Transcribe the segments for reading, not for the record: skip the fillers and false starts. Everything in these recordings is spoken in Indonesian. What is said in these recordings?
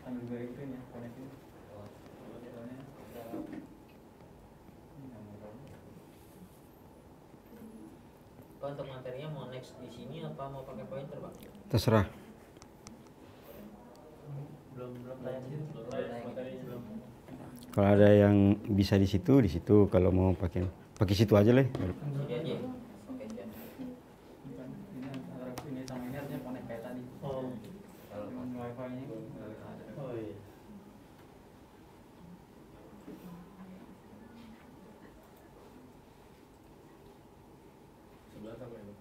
sambil gue ikutin ya, konekin. Soalnya kita ini nggak mau tahu. Pak, untuk materinya mau next di sini apa mau pakai pointer, Pak? Terserah. Belum tayang gitu. Belum tayang materinya. Belum. Kalau ada yang bisa di situ, kalau mau pakai situ aja lah. Sini aja. Oke, siap. Bukan, ini antara ini sama ini harusnya connect kayak tadi. Oh. Kalau wifi nya nggak ada. Oh iya. Sebelah sama ini.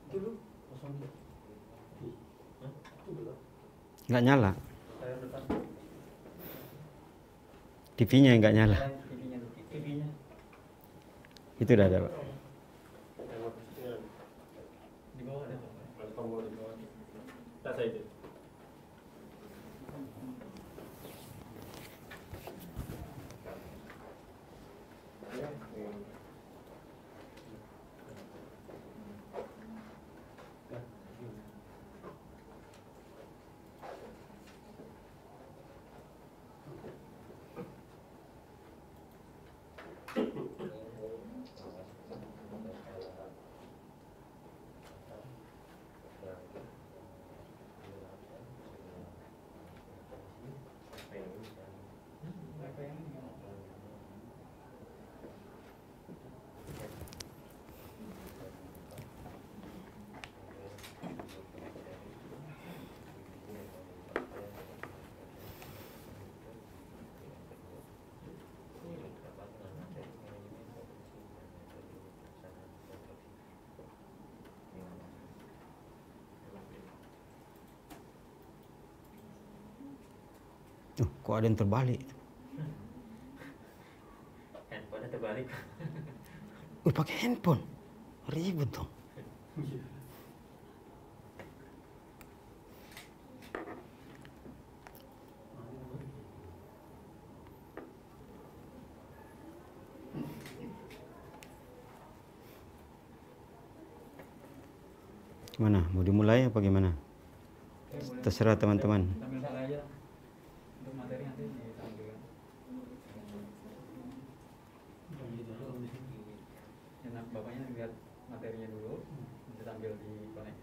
Itu lu kosong dia. Itu belum. Nggak nyala. Saya depan. TV-nya nggak nyala. TV-nya. Itu udah ada, Pak. Di bawah ada. Ada tombol di bawah. Tas itu. Wifi yang ini. Kok ada yang terbalik? Handphone terbalik. Pakai handphone. Ribet dong. Gimana? Mau dimulai apa gimana? Terserah teman-teman. Sambil salah aja. Untuk materi nanti ditampilkan. Enak bapaknya lihat materinya dulu, nanti tampil di connect.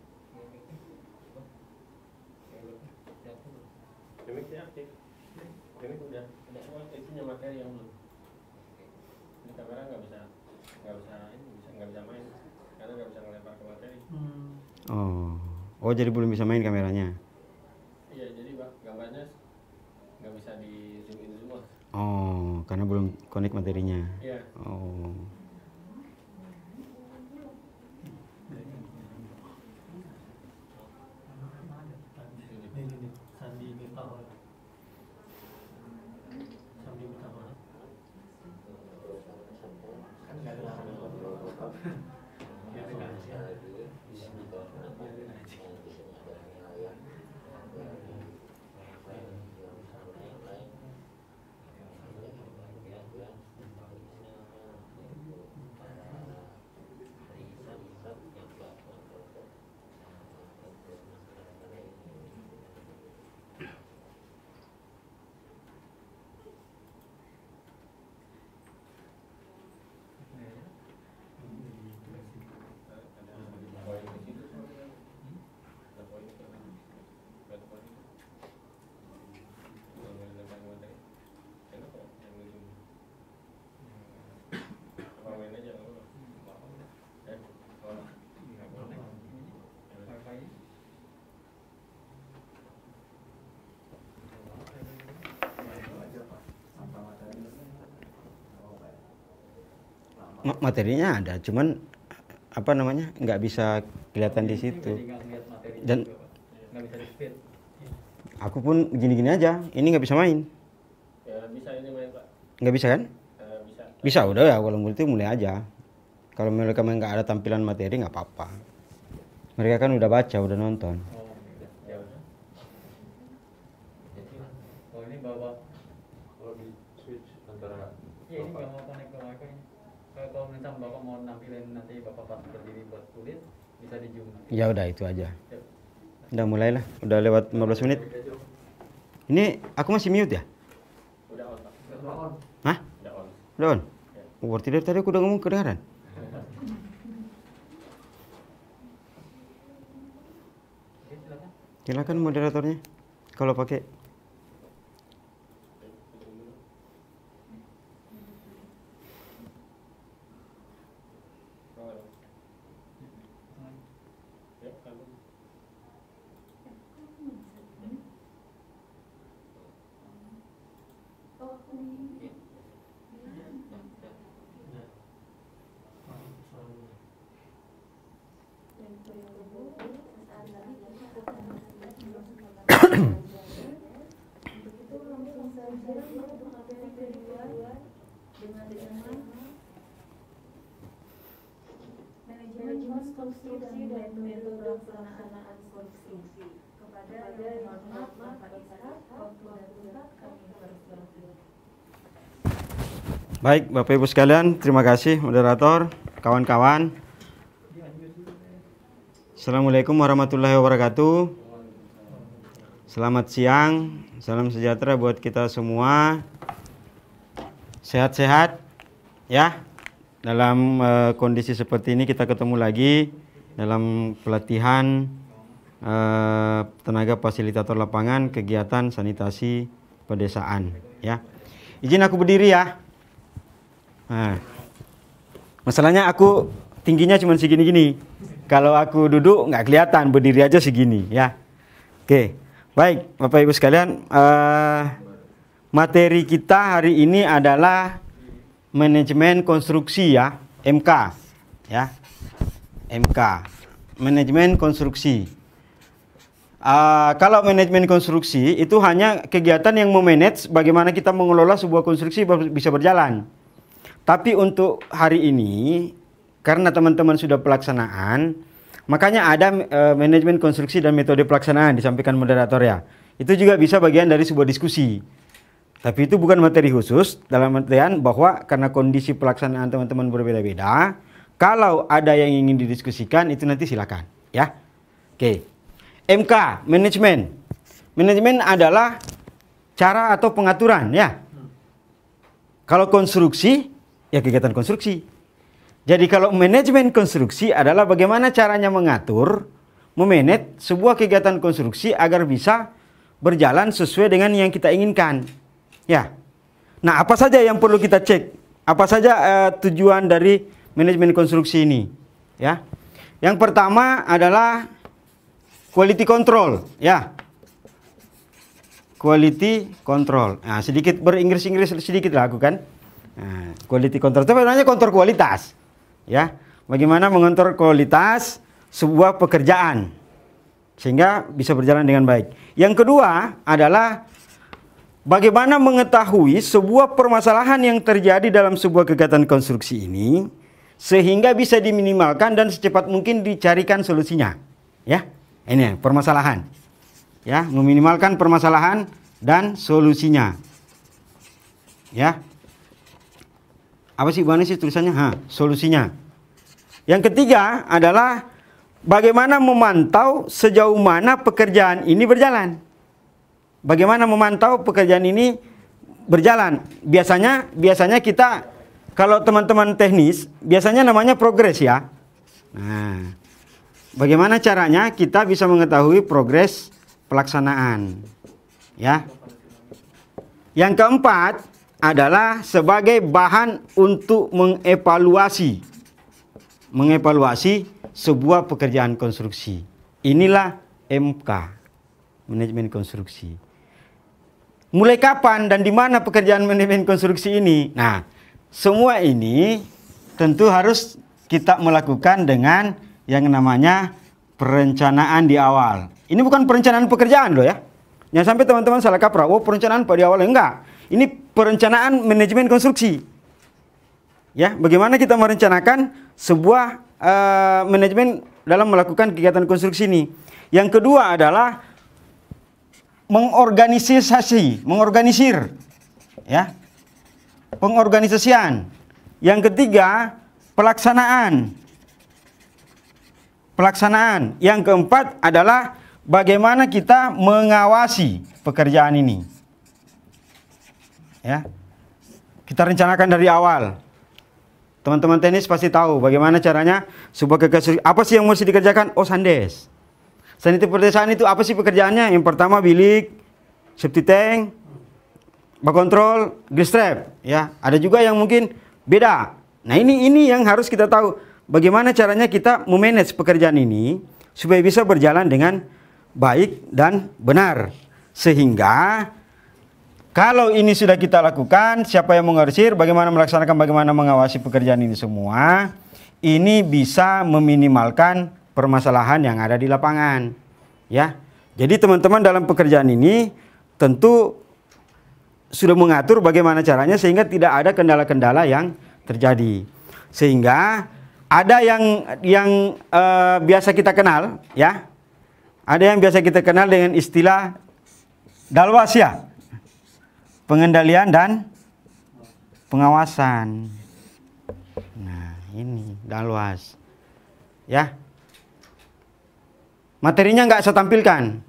Remixnya aktif. Remix udah semua isinya materi yang belum. Ini kamera nggak bisa main karena nggak bisa ngelempar ke materi. Oh, jadi belum bisa main kameranya. Iya, jadi Pak, gambarnya nggak bisa di zoom in semua. Oh, karena belum connect materinya. Iya. Oh. Materinya ada, cuman apa namanya nggak bisa kelihatan di situ. Dan nggak bisa di speed. Aku pun gini-gini aja, ini nggak bisa main. Ya bisa ini main Pak. Nggak bisa kan? Bisa. Bisa udah ya, kalau mulai aja. Kalau mereka nggak ada tampilan materi nggak apa-apa. Mereka kan udah baca, udah nonton. Oh, ya udah. Oh ini bapak. Kalau di switch antara Iya ini nggak mau connect ke wifi. Kalau misalnya bapak mau nampilin nanti bapak pas berdiri buat tulis, Bisa di zoom. Ya udah itu aja. Udah mulailah. Udah lewat 15 menit. Ini aku masih mute ya? Udah on, Pak. Udah on. Hah? Udah on. Udah on? Oh, berarti dari tadi aku udah ngomong kedengaran. Oke, silakan. Silakan moderatornya. Kalau pakai. Ya, kan. Manajemen konstruksi dan metode pelaksanaan konstruksi kepada yang hormat Bapak Ishak, Konsultan kami persilakan. Baik, Bapak Ibu sekalian, terima kasih moderator, kawan-kawan. Assalamualaikum warahmatullahi wabarakatuh. Selamat siang, salam sejahtera buat kita semua. Sehat-sehat ya. Dalam kondisi seperti ini kita ketemu lagi dalam pelatihan tenaga fasilitator lapangan kegiatan sanitasi pedesaan ya. Izin aku berdiri ya. Nah, masalahnya aku tingginya cuma segini-gini. Kalau aku duduk nggak kelihatan, berdiri aja segini ya. Oke, baik Bapak Ibu sekalian, materi kita hari ini adalah manajemen konstruksi ya, MK ya, MK, manajemen konstruksi. Kalau manajemen konstruksi itu hanya kegiatan yang memanage bagaimana kita mengelola sebuah konstruksi bisa berjalan. Tapi untuk hari ini, karena teman-teman sudah pelaksanaan, makanya ada manajemen konstruksi dan metode pelaksanaan disampaikan moderator ya. Itu juga bisa bagian dari sebuah diskusi. Tapi itu bukan materi khusus, dalam artian bahwa karena kondisi pelaksanaan teman-teman berbeda-beda, kalau ada yang ingin didiskusikan itu nanti silakan ya. Oke. MK, manajemen. Manajemen adalah cara atau pengaturan ya. Kalau konstruksi, ya kegiatan konstruksi. Jadi kalau manajemen konstruksi adalah bagaimana caranya mengatur, memanage sebuah kegiatan konstruksi agar bisa berjalan sesuai dengan yang kita inginkan. Ya. Nah, apa saja yang perlu kita cek? Apa saja tujuan dari manajemen konstruksi ini? Ya. Yang pertama adalah quality control, ya. Quality control. Nah, sedikit beringgris-inggris sedikit lah aku kan. Nah, quality control itu sebenarnya kontrol kualitas. Ya. Bagaimana mengontrol kualitas sebuah pekerjaan sehingga bisa berjalan dengan baik. Yang kedua adalah bagaimana mengetahui sebuah permasalahan yang terjadi dalam sebuah kegiatan konstruksi ini sehingga bisa diminimalkan dan secepat mungkin dicarikan solusinya. Ya, ini permasalahan. Ya, meminimalkan permasalahan dan solusinya. Ya. Apa sih bagaimana sih tulisannya? Solusinya. Yang ketiga adalah bagaimana memantau sejauh mana pekerjaan ini berjalan. Bagaimana memantau pekerjaan ini berjalan? Biasanya kita kalau teman-teman teknis biasanya namanya progres ya. Nah, bagaimana caranya kita bisa mengetahui progres pelaksanaan? Ya. Yang keempat adalah sebagai bahan untuk mengevaluasi sebuah pekerjaan konstruksi. Inilah MK, manajemen konstruksi. Mulai kapan dan di mana pekerjaan manajemen konstruksi ini? Nah, semua ini tentu harus kita melakukan dengan yang namanya perencanaan di awal. Ini bukan perencanaan pekerjaan loh ya. Jangan sampai teman-teman salah kaprah. Oh, perencanaan pada awal enggak. Ini perencanaan manajemen konstruksi. Ya, bagaimana kita merencanakan sebuah manajemen dalam melakukan kegiatan konstruksi ini. Yang kedua adalah mengorganisir, ya, pengorganisasian. Yang ketiga, pelaksanaan. pelaksanaan. Yang keempat adalah bagaimana kita mengawasi pekerjaan ini. Ya. Kita rencanakan dari awal. Teman-teman teknis pasti tahu bagaimana caranya sebuah kegiatan. Apa sih yang mesti dikerjakan? Oh, sandes. Sanitasi perdesaan itu apa sih pekerjaannya? Yang pertama bilik, septic tank, bak kontrol, grease trap. Ya, ada juga yang mungkin beda. Nah, ini yang harus kita tahu. Bagaimana caranya kita memanage pekerjaan ini supaya bisa berjalan dengan baik dan benar. Sehingga kalau ini sudah kita lakukan, siapa yang mengorsir, bagaimana melaksanakan, bagaimana mengawasi pekerjaan ini semua, ini bisa meminimalkan permasalahan yang ada di lapangan. Ya, jadi teman-teman dalam pekerjaan ini tentu sudah mengatur bagaimana caranya sehingga tidak ada kendala-kendala yang terjadi. Sehingga ada yang biasa kita kenal, ya, ada yang biasa kita kenal dengan istilah dalwas, ya. Pengendalian dan pengawasan. Nah, ini dalwas. Ya. Materinya nggak saya tampilkan.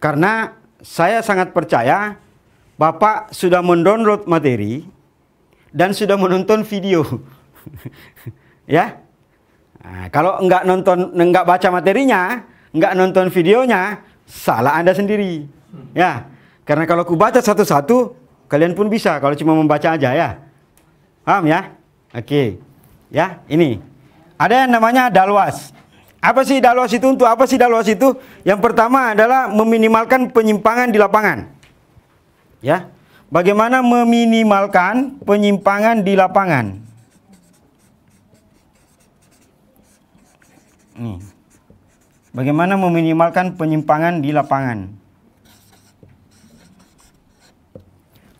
Karena saya sangat percaya Bapak sudah mendownload materi dan sudah menonton video. Ya. Nah, kalau nggak baca materinya, nggak nonton videonya, salah Anda sendiri. Ya. Karena kalau aku baca satu-satu, kalian pun bisa kalau cuma membaca aja, ya. Paham ya? Oke. Ya, ini. Ada yang namanya dalwas. Apa sih dalwas itu? Untuk apa sih dalwas itu? Yang pertama adalah meminimalkan penyimpangan di lapangan. Ya. Bagaimana meminimalkan penyimpangan di lapangan? Nih. Bagaimana meminimalkan penyimpangan di lapangan?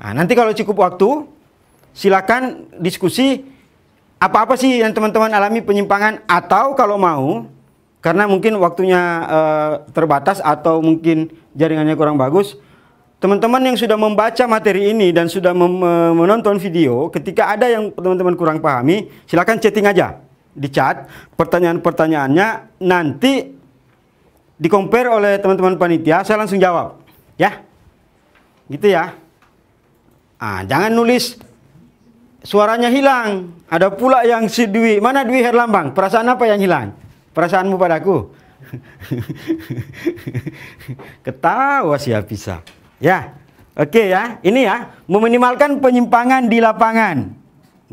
Nah, nanti kalau cukup waktu, silakan diskusi apa-apa sih yang teman-teman alami penyimpangan, atau kalau mau, karena mungkin waktunya terbatas atau mungkin jaringannya kurang bagus, teman-teman yang sudah membaca materi ini dan sudah menonton video, ketika ada yang teman-teman kurang pahami, silakan chatting aja di chat, pertanyaan-pertanyaannya nanti di-compare oleh teman-teman panitia, saya langsung jawab, ya, gitu ya. Jangan nulis suaranya hilang. Ada pula yang si Dwi. Mana Dwi Herlambang? Perasaan apa yang hilang? Perasaanmu padaku? Ketawa sih bisa. Ya, oke ya. Ini ya, meminimalkan penyimpangan di lapangan.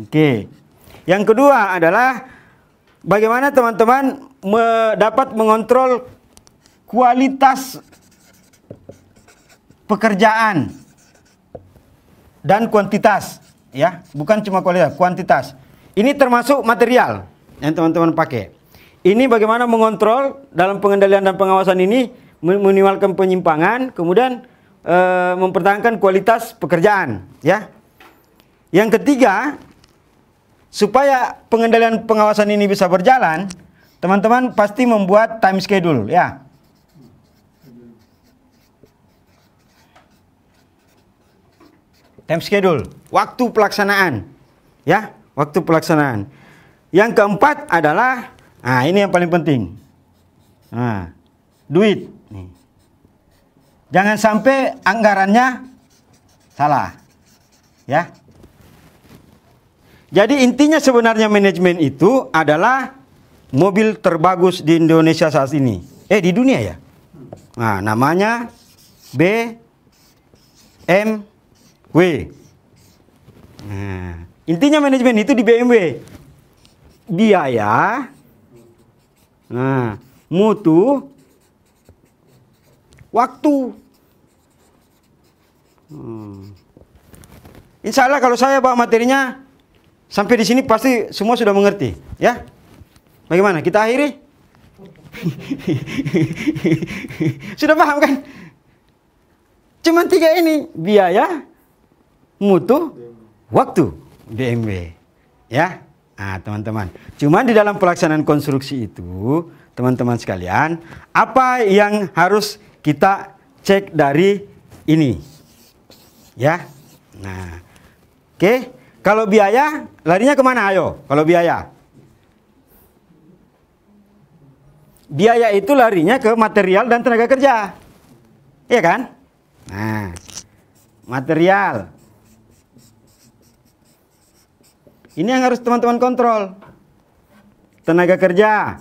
Oke. Yang kedua adalah bagaimana teman-teman dapat mengontrol kualitas pekerjaan dan kuantitas, ya, bukan cuma kualitas, kuantitas. Ini termasuk material yang teman-teman pakai. Ini bagaimana mengontrol dalam pengendalian dan pengawasan ini, meminimalkan penyimpangan, kemudian mempertahankan kualitas pekerjaan, ya. Yang ketiga, supaya pengendalian pengawasan ini bisa berjalan, teman-teman pasti membuat time schedule, ya. Time schedule, waktu pelaksanaan, ya, waktu pelaksanaan. Yang keempat adalah, ini yang paling penting, duit. Nih. Jangan sampai anggarannya salah, ya. Jadi intinya sebenarnya manajemen itu adalah mobil terbagus di Indonesia saat ini, di dunia ya. Nah, namanya BMW. Nah, intinya manajemen itu di BMW. Biaya, mutu, waktu. Insya Allah kalau saya bawa materinya sampai di sini pasti semua sudah mengerti, ya. Bagaimana? Kita akhiri? Sudah paham kan? Cuman 3 ini, biaya, mutu, waktu, BMW, ya. Teman-teman. Cuman di dalam pelaksanaan konstruksi itu, teman-teman sekalian, apa yang harus kita cek dari ini, ya. Nah, oke. Kalau biaya, larinya kemana? Ayo, kalau biaya. biaya itu larinya ke material dan tenaga kerja. Iya kan? Nah, material. Ini yang harus teman-teman kontrol. Tenaga kerja.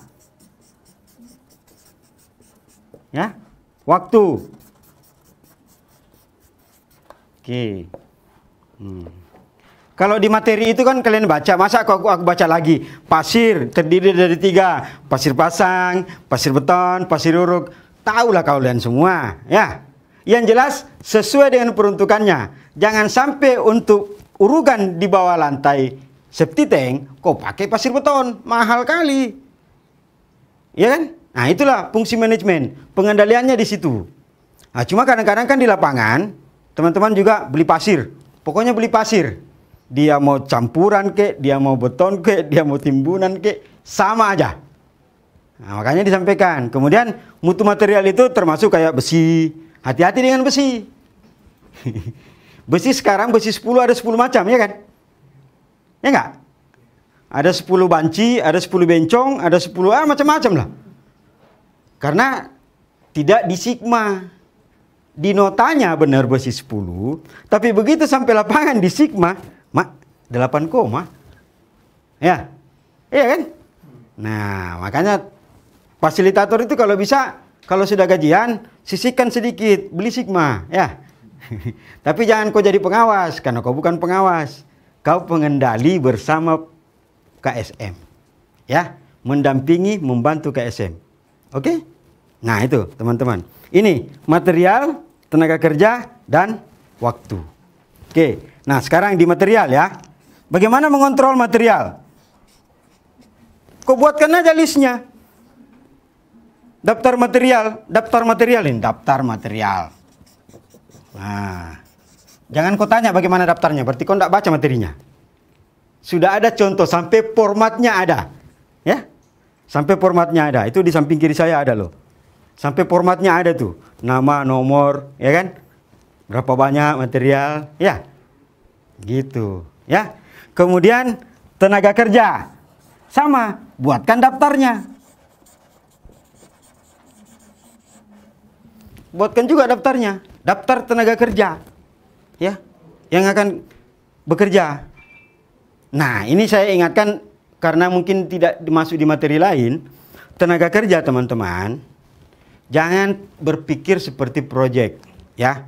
Ya, waktu. Oke. Kalau di materi itu kan kalian baca, masa aku baca lagi? Pasir terdiri dari 3, pasir pasang, pasir beton, pasir uruk. Tahulah kalian semua, ya. Yang jelas sesuai dengan peruntukannya. Jangan sampai untuk urugan di bawah lantai septic tank, kau pakai pasir beton, mahal kali. Ya kan? Nah, itulah fungsi manajemen, pengendaliannya di situ. Nah, cuma kadang-kadang kan di lapangan, teman-teman juga beli pasir. Pokoknya beli pasir. Dia mau campuran kek, dia mau beton kek, dia mau timbunan kek, sama aja. Nah, makanya disampaikan. Kemudian mutu material itu termasuk kayak besi. Hati-hati dengan besi. Besi sekarang, besi 10 ada 10 macam, ya kan? Ya enggak? Ada 10 banci, ada 10 bencong, ada 10 macam-macam lah. Karena tidak di sigma. Di notanya benar besi 10, tapi begitu sampai lapangan di sigma, mak 8 koma. Ya. Iya kan? Nah, makanya fasilitator itu kalau bisa, kalau sudah gajian, sisihkan sedikit, beli sigma, ya. Tapi jangan kau jadi pengawas, karena kau bukan pengawas. Kau pengendali bersama KSM. Ya, mendampingi, membantu KSM. Oke? Nah, itu, teman-teman. Ini material, tenaga kerja, dan waktu. Oke. Nah, sekarang di material ya. Bagaimana mengontrol material? Kau buatkan aja listnya. Daftar material ini, daftar material. Nah, jangan kau tanya bagaimana daftarnya, berarti kau tidak baca materinya. Sudah ada contoh, sampai formatnya ada. Ya, sampai formatnya ada. Itu di samping kiri saya ada loh. Sampai formatnya ada tuh. Nama, nomor, ya kan? Berapa banyak material, ya. Gitu, ya. Kemudian tenaga kerja. Sama, buatkan daftarnya. Buatkan juga daftarnya. Daftar tenaga kerja. Ya, yang akan bekerja. Nah, ini saya ingatkan karena mungkin tidak dimasuk di materi lain. Tenaga kerja, teman-teman, jangan berpikir seperti proyek, ya.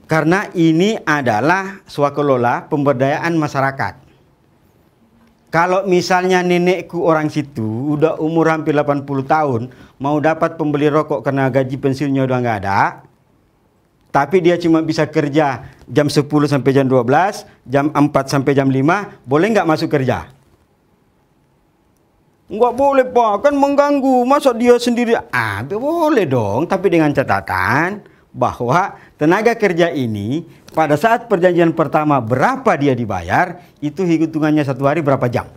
Karena ini adalah swakelola pemberdayaan masyarakat. Kalau misalnya nenekku orang situ udah umur hampir 80 tahun, mau dapat pembeli rokok karena gaji pensiunnya udah nggak ada, tapi dia cuma bisa kerja jam 10 sampai jam 12, jam 4 sampai jam 5, boleh nggak masuk kerja? Nggak boleh, Pak, kan mengganggu. Masa dia sendiri? Boleh dong, tapi dengan catatan bahwa tenaga kerja ini pada saat perjanjian pertama berapa dia dibayar, itu hitungannya 1 hari berapa jam.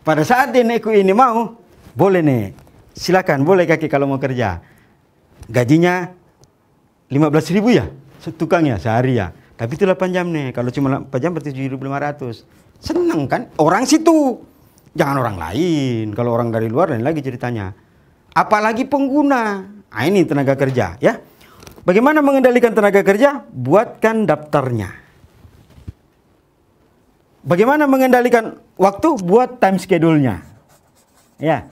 Pada saat nenekku ini mau, boleh nih, silakan, boleh kaki kalau mau kerja. Gajinya 15.000 ya, tukangnya sehari ya. Tapi itu 8 jam nih, kalau cuma 4 jam berarti 7.500. Seneng kan? Orang situ, jangan orang lain. Kalau orang dari luar lain lagi ceritanya. Apalagi pengguna. Nah, ini tenaga kerja, ya. Bagaimana mengendalikan tenaga kerja? Buatkan daftarnya. Bagaimana mengendalikan waktu? Buat time schedule-nya. Ya.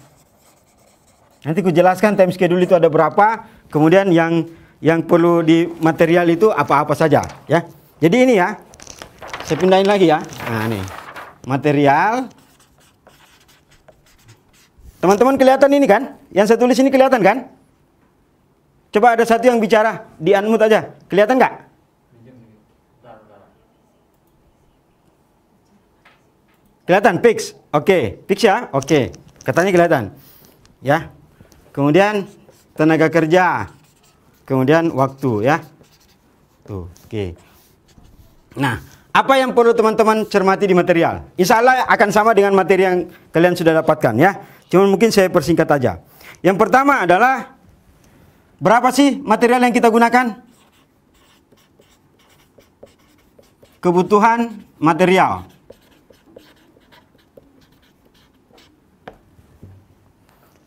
Nanti ku jelaskan time schedule itu ada berapa, kemudian yang perlu di material itu apa-apa saja, ya. Jadi ini ya. Saya pindahin lagi ya. Nah, nih. Material. Teman-teman kelihatan ini kan? Yang saya tulis ini kelihatan kan? Coba ada satu yang bicara, di unmute aja. Kelihatan nggak? Kelihatan, fix. Oke, fix ya? Oke. Katanya kelihatan. Ya. Kemudian tenaga kerja. Kemudian waktu ya. Tuh, oke. Nah, apa yang perlu teman-teman cermati di material? Insya Allah akan sama dengan materi yang kalian sudah dapatkan ya. Cuma mungkin saya persingkat aja. Yang pertama adalah berapa sih material yang kita gunakan? Kebutuhan material.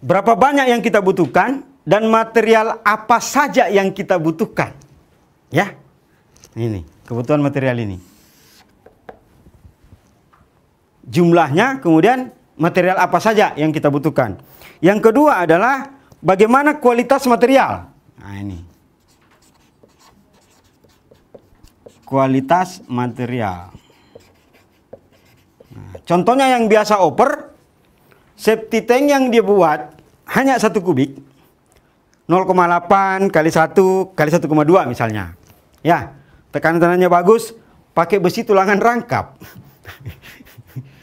berapa banyak yang kita butuhkan dan material apa saja yang kita butuhkan. Ya. Ini, kebutuhan material ini. Jumlahnya, kemudian material apa saja yang kita butuhkan. Yang kedua adalah bagaimana kualitas material. Nah, ini. Kualitas material. Nah, contohnya yang biasa oper, septic tank yang dia buat hanya 1 kubik, 0,8 kali 1 kali 1,2 misalnya. Ya, tekanannya bagus, pakai besi tulangan rangkap.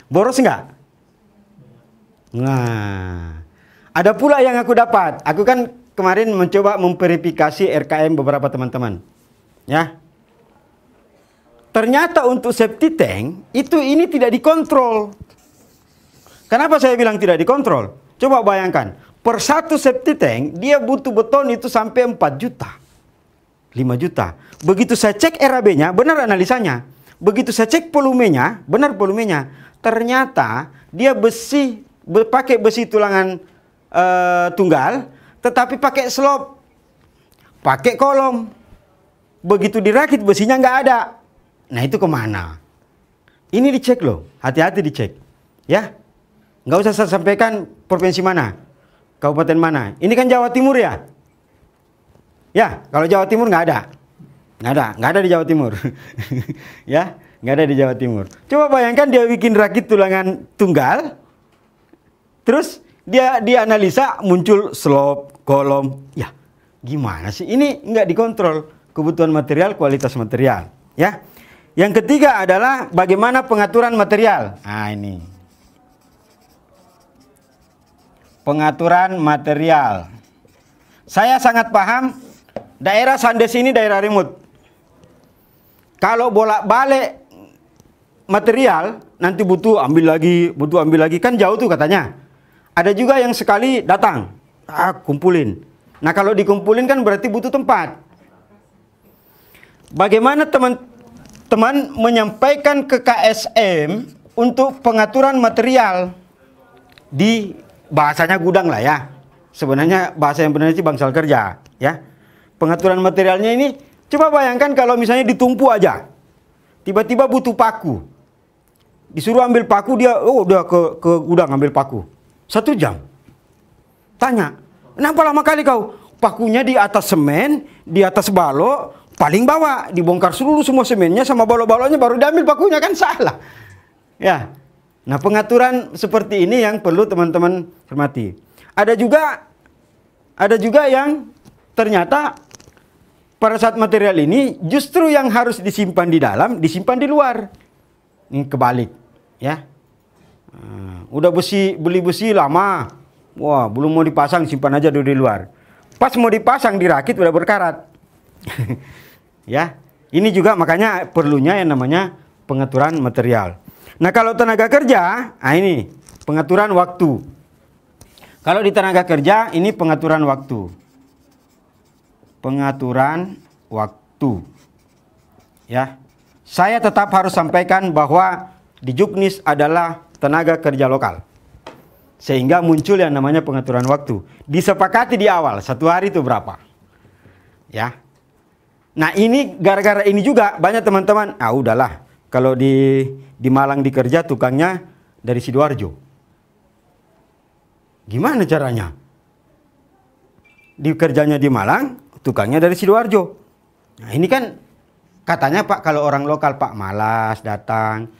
Boros enggak? Nah, ada pula yang aku dapat. Aku kan kemarin mencoba memverifikasi RKM beberapa teman-teman. Ya. Ternyata untuk septic tank itu ini tidak dikontrol. Kenapa saya bilang tidak dikontrol? Coba bayangkan, per 1 septic tank dia butuh beton itu sampai 4 juta. 5 juta. Begitu saya cek RAB-nya, benar analisanya. Begitu saya cek volumenya, benar volumenya. Ternyata dia pakai besi tulangan tunggal, tetapi pakai slop, pakai kolom. Begitu dirakit besinya nggak ada. Nah itu kemana? Ini dicek loh, hati-hati dicek. Ya, nggak usah saya sampaikan provinsi mana, kabupaten mana. Ini kan Jawa Timur ya. Ya, kalau Jawa Timur nggak ada, nggak ada di Jawa Timur. Ya, nggak ada di Jawa Timur. Coba bayangkan dia bikin rakit tulangan tunggal, terus dia analisa muncul slop, kolom. Ya, gimana sih? Ini nggak dikontrol kebutuhan material, kualitas material. Ya. Yang ketiga adalah bagaimana pengaturan material. Nah ini. Pengaturan material. Saya sangat paham daerah Sandes ini daerah remote. Kalau bolak-balik material nanti butuh ambil lagi, kan jauh tuh katanya. Ada juga yang sekali datang, kumpulin. Nah kalau dikumpulin kan berarti butuh tempat. Bagaimana teman-teman menyampaikan ke KSM untuk pengaturan material di bahasanya gudang lah ya. Sebenarnya bahasa yang benar itu bangsal kerja ya. Pengaturan materialnya ini coba bayangkan kalau misalnya ditumpu aja. Tiba-tiba butuh paku. Disuruh ambil paku dia udah ke gudang ambil paku. 1 jam. Tanya, "Kenapa lama kali kau?" Pakunya di atas semen, di atas balok. Paling bawah, dibongkar seluruh semua semennya sama balok-baloknya baru diambil pakunya, kan salah. Ya. Nah, pengaturan seperti ini yang perlu teman-teman hormati. Ada juga yang ternyata pada saat material ini justru yang harus disimpan di dalam, disimpan di luar. Ini kebalik, ya. Udah beli besi lama. Wah, belum mau dipasang, simpan aja dulu di luar. Pas mau dipasang dirakit udah berkarat. Ya, ini juga makanya perlunya yang namanya pengaturan material. Nah kalau tenaga kerja, ini pengaturan waktu. Kalau di tenaga kerja ini pengaturan waktu. Pengaturan waktu. Ya, saya tetap harus sampaikan bahwa di Juknis adalah tenaga kerja lokal. Sehingga muncul yang namanya pengaturan waktu. Disepakati di awal, 1 hari itu berapa. Ya. Nah ini gara-gara ini juga banyak teman-teman, udahlah kalau di Malang dikerja tukangnya dari Sidoarjo. Gimana caranya? Dikerjanya di Malang, tukangnya dari Sidoarjo. Nah ini kan katanya Pak kalau orang lokal Pak malas datang,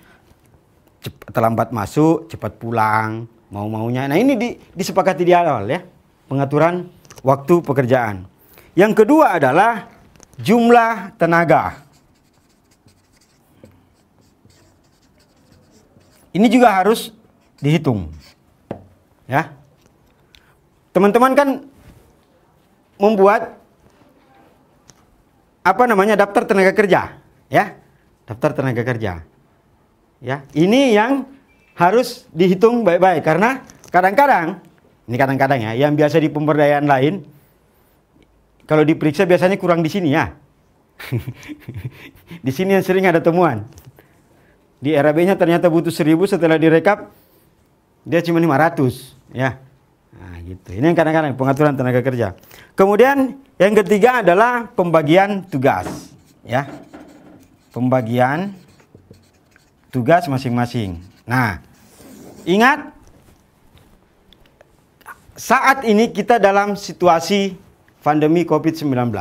terlambat masuk, cepat pulang, mau-maunya. Nah ini disepakati di awal ya, pengaturan waktu pekerjaan. Yang kedua adalah jumlah tenaga. Ini juga harus dihitung. Ya. Teman-teman kan membuat daftar tenaga kerja, ya. Daftar tenaga kerja. Ya, ini yang harus dihitung baik-baik karena kadang-kadang ya, yang biasa di pemberdayaan lain kalau diperiksa biasanya kurang di sini ya. Di sini yang sering ada temuan. Di RAB-nya ternyata butuh 1000, setelah direkap dia cuma 500 ya. Nah, gitu. Ini yang kadang-kadang pengaturan tenaga kerja. Kemudian yang ketiga adalah pembagian tugas, ya. Pembagian tugas masing-masing. Nah, ingat saat ini kita dalam situasi pandemi COVID-19.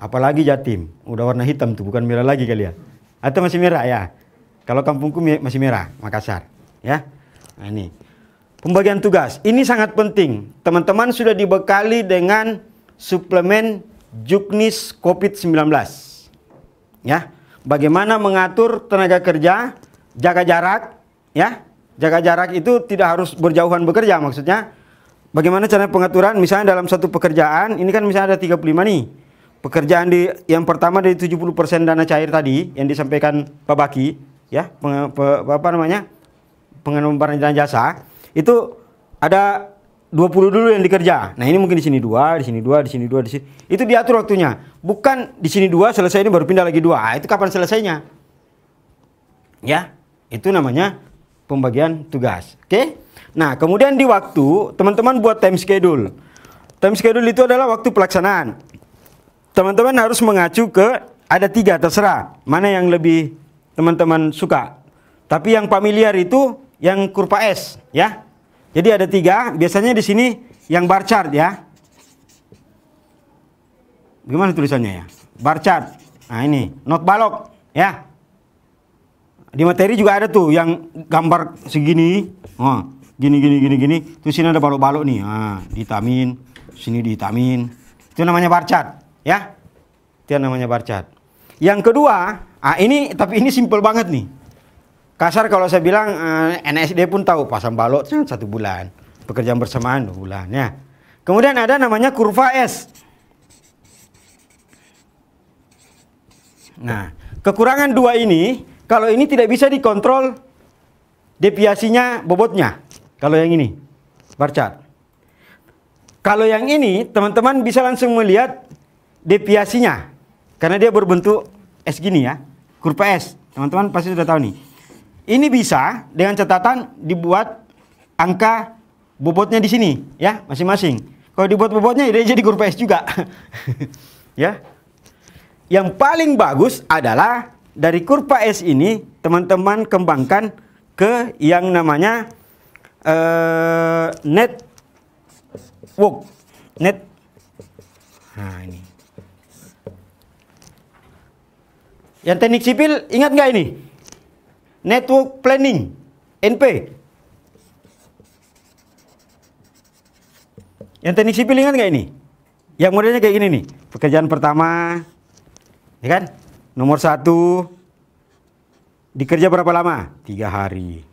Apalagi Jatim, udah warna hitam tuh, bukan merah lagi kali ya. Atau masih merah ya? Kalau kampungku masih merah, Makassar, ya. Nah, ini pembagian tugas. Ini sangat penting. Teman-teman sudah dibekali dengan suplemen Juknis COVID-19. Ya. Bagaimana mengatur tenaga kerja, jaga jarak, ya. Jaga jarak itu tidak harus berjauhan bekerja, maksudnya bagaimana cara pengaturan misalnya dalam satu pekerjaan, ini kan misalnya ada 35 nih. Pekerjaan yang pertama dari 70% dana cair tadi yang disampaikan Pak Baki, ya, pengembangan jasa, itu ada 20 dulu yang dikerja. Nah, ini mungkin di sini 2, di sini 2, di sini 2, di sini. Itu diatur waktunya. Bukan di sini 2 selesai ini baru pindah lagi 2. Itu kapan selesainya? Ya, itu namanya pembagian tugas. Oke? Nah, kemudian di waktu, teman-teman buat time schedule. Time schedule itu adalah waktu pelaksanaan. Teman-teman harus mengacu ke ada 3, terserah mana yang lebih teman-teman suka. Tapi yang familiar itu yang kurva S, ya. Jadi ada 3, biasanya di sini yang bar chart, ya. Gimana tulisannya ya? Bar chart. Nah, ini not balok, ya. Di materi juga ada tuh yang gambar segini. Oh, gini. Terus sini ada balok-balok nih. Nah, dihitamin, sini dihitamin. Itu namanya bar chart, ya. Itu namanya bar chart. Yang kedua, tapi ini simple banget nih. Kasar kalau saya bilang NSD pun tahu pasang balok 1 bulan, pekerjaan bersamaan 2 bulan, ya. Kemudian ada namanya kurva S. Nah, kekurangan 2 ini, kalau ini tidak bisa dikontrol deviasinya bobotnya. Kalau yang ini, bar chart. Kalau yang ini, teman-teman bisa langsung melihat deviasinya, karena dia berbentuk S gini, ya, kurva S. Teman-teman pasti sudah tahu nih. Ini bisa dengan catatan dibuat angka bobotnya di sini, ya, masing-masing. Kalau dibuat bobotnya dia jadi kurva S juga. Ya. Yang paling bagus adalah dari kurva S ini teman-teman kembangkan ke yang namanya network. Nah, ini. Yang teknik sipil ingat nggak ini? Network planning, NP. Yang teknik sipil ingat nggak ini? Yang modelnya kayak gini nih. Pekerjaan pertama, ya kan? Nomor 1, dikerja berapa lama? 3 hari.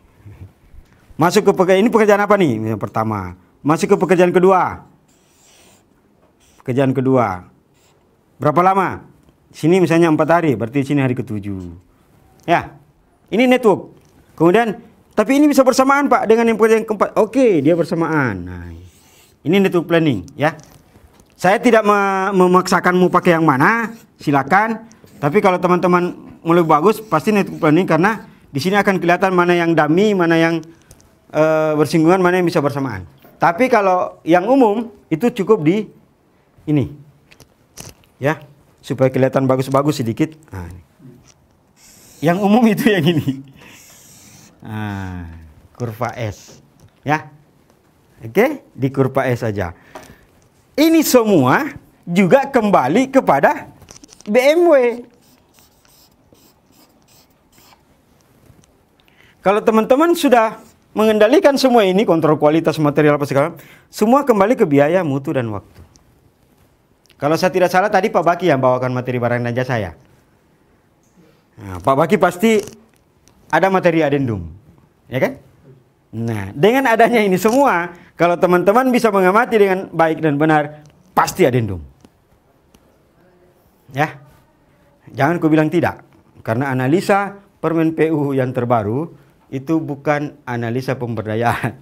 Masuk ke ini pekerjaan apa nih? Yang pertama. Masuk ke pekerjaan kedua. Pekerjaan kedua. Berapa lama? Sini misalnya 4 hari, berarti sini hari ke-7. Ya. Ini network. Kemudian, tapi ini bisa bersamaan Pak dengan yang pekerjaan keempat. Oke, dia bersamaan. Nah, ini network planning, ya. Saya tidak memaksakanmu pakai yang mana, silakan. Tapi kalau teman-teman mau lebih bagus, pasti network planning karena di sini akan kelihatan mana yang dummy, mana yang bersinggungan, mana yang bisa bersamaan. Tapi kalau yang umum itu cukup di ini, ya, supaya kelihatan bagus-bagus sedikit. Nah, ini. Yang umum itu yang ini. Nah, kurva S. Ya. Oke, di kurva S saja. Ini semua juga kembali kepada BMW. Kalau teman-teman sudah mengendalikan semua ini, kontrol kualitas material apa segala, semua kembali ke biaya, mutu, dan waktu. Kalau saya tidak salah tadi Pak Baki yang bawakan materi barang dan jasa ya. Nah, Pak Baki pasti ada materi adendum, ya kan? Nah, dengan adanya ini semua, kalau teman-teman bisa mengamati dengan baik dan benar, pasti adendum. Ya, jangan ku bilang tidak, karena analisa Permen PU yang terbaru itu bukan analisa pemberdayaan.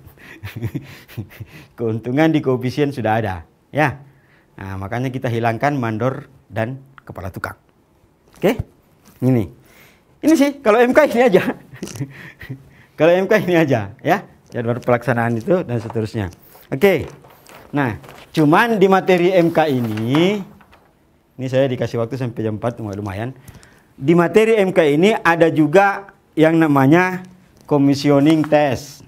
Keuntungan di koefisien sudah ada, ya. Nah, makanya kita hilangkan mandor dan kepala tukang. Oke, ini sih kalau MK ini aja. Kalau MK ini aja, ya, jadwal pelaksanaan itu dan seterusnya. Oke. Nah, cuman di materi MK ini saya dikasih waktu sampai jam 4, lumayan. Di materi MK ini ada juga yang namanya commissioning test.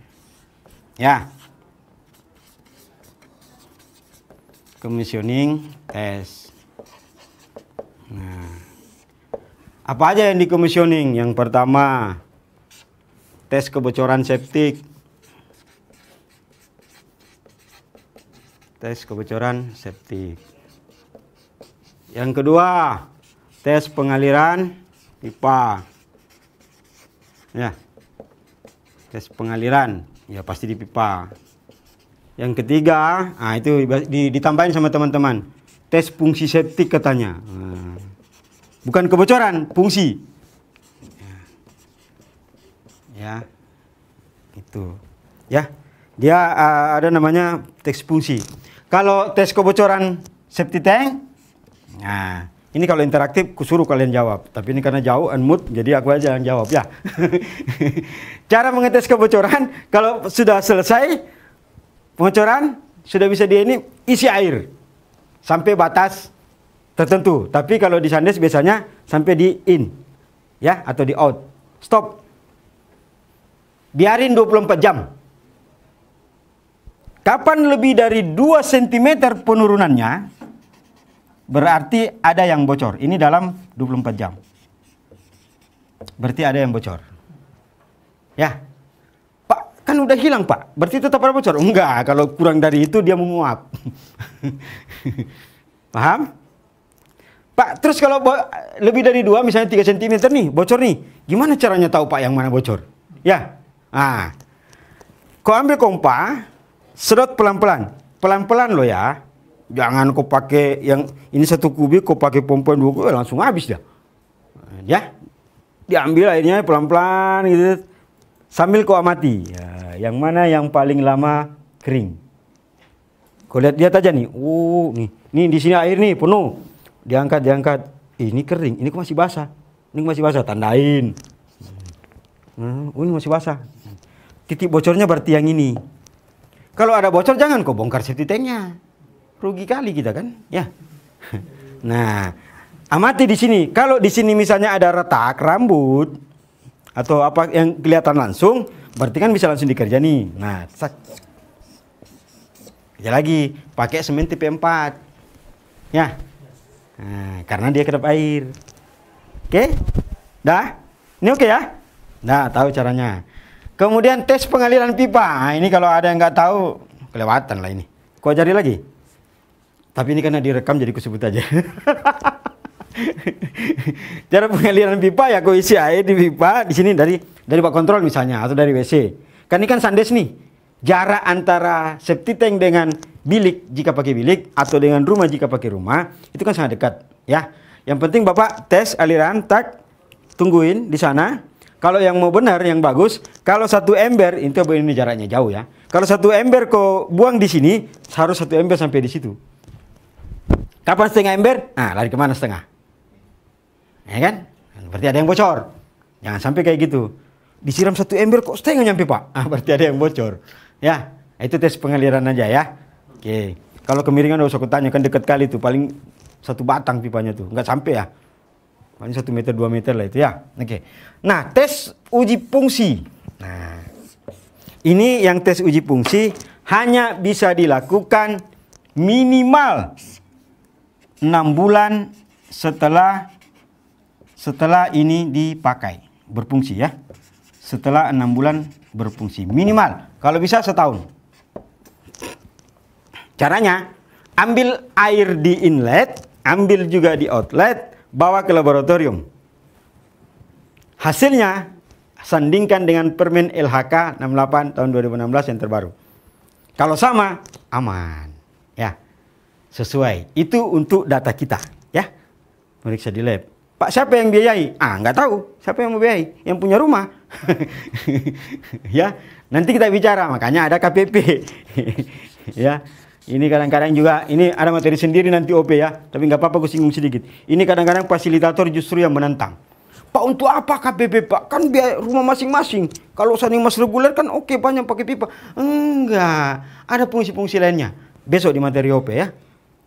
Ya. Commissioning test. Nah, apa aja yang di commissioning? Yang pertama, tes kebocoran septik. Tes kebocoran septik. Yang kedua, tes pengaliran pipa. Ya. Tes pengaliran, ya pasti di pipa. Yang ketiga, itu ditambahin sama teman-teman. Tes fungsi septik katanya. Bukan kebocoran, fungsi. Ya. Itu. Ya. Dia ada namanya tes fungsi. Kalau tes kebocoran septic tank, nah ini kalau interaktif kusuruh kalian jawab. Tapi ini karena jauh unmute, jadi aku aja yang jawab ya. Cara mengetes kebocoran, kalau sudah selesai pengocoran, sudah bisa isi air sampai batas tertentu. Tapi kalau di Sandes biasanya sampai di in, ya, atau di out. Stop. Biarin 24 jam. Kapan lebih dari 2 cm penurunannya, berarti ada yang bocor. Ini dalam 24 jam. Berarti ada yang bocor. Ya. Pak, kan udah hilang, Pak. Berarti tetap ada bocor? Enggak, kalau kurang dari itu dia menguap. Paham? Pak, terus kalau lebih dari 2, misalnya 3 cm nih, bocor nih. Gimana caranya tahu, Pak, yang mana bocor? Ya. Kau ambil kompa, sedot pelan-pelan. Pelan-pelan loh ya. Jangan kau pakai yang ini 1 kubik, kau pakai pompa 2 kubik, langsung habis dia. Ya. Diambil airnya pelan-pelan gitu. Sambil kau amati. Ya, yang mana yang paling lama kering. Kau lihat aja nih. Nih di sini air nih penuh. Diangkat. Ini kering, ini kok masih basah. Ini masih basah, tandain. Ini masih basah. Titik bocornya berarti yang ini. Kalau ada bocor jangan kau bongkar septic tanknya. Rugi kali kita kan, ya. Nah, amati di sini. Kalau di sini misalnya ada retak rambut atau apa yang kelihatan langsung, berarti kan bisa langsung dikerja nih. Nah, kerja lagi, pakai semen tipe 4. Ya. Nah, karena dia kedap air. Oke? Dah? Ini oke ya? Nah, tahu caranya. Kemudian tes pengaliran pipa. Nah, ini kalau ada yang nggak tahu, kelewatan lah ini. Kau ajari lagi. Tapi ini karena direkam jadi kusebut aja. Cara pengaliran pipa ya kau isi air di pipa di sini dari bak kontrol misalnya atau dari WC. Kan ini kan Sandes nih. Jarak antara septic tank dengan bilik jika pakai bilik atau dengan rumah jika pakai rumah itu kan sangat dekat, ya. Yang penting Bapak tes aliran, tungguin di sana. Kalau yang mau benar, yang bagus, kalau 1 ember, itu ini jaraknya jauh ya. Kalau 1 ember kau buang di sini, harus 1 ember sampai di situ. Kapan setengah ember? Nah, lari kemana setengah? Ya kan? Berarti ada yang bocor. Jangan sampai kayak gitu. Disiram 1 ember kok setengah nyampe, Pak? Berarti ada yang bocor. Ya, itu tes pengaliran aja ya. Oke. Kalau kemiringan udah usah kutanya, kan dekat kali tuh, paling 1 batang pipanya tuh, nggak sampai ya. Paling 1 meter 2 meter lah itu ya. Oke. Nah, tes uji fungsi. Nah, ini yang tes uji fungsi hanya bisa dilakukan minimal 6 bulan setelah ini dipakai berfungsi ya. Setelah 6 bulan berfungsi minimal. Kalau bisa setahun. Caranya, ambil air di inlet, ambil juga di outlet, bawa ke laboratorium. Hasilnya sandingkan dengan Permen LHK 68 tahun 2016 yang terbaru. Kalau sama, aman. Ya. Sesuai. Itu untuk data kita, ya. Periksa di lab. Pak, siapa yang biayai? Nggak tahu. Siapa yang mau biayai? Yang punya rumah. Ya. Nanti kita bicara, makanya ada KPP. Ya. Ini kadang-kadang juga, ini ada materi sendiri nanti OP ya. Tapi nggak apa-apa, gue singgung sedikit. Ini kadang-kadang fasilitator justru yang menentang. Pak, untuk apa KPP Pak? Kan biaya rumah masing-masing. Kalau sanding mas reguler kan oke, banyak pakai pipa. Enggak, ada fungsi-fungsi lainnya. Besok di materi OP ya.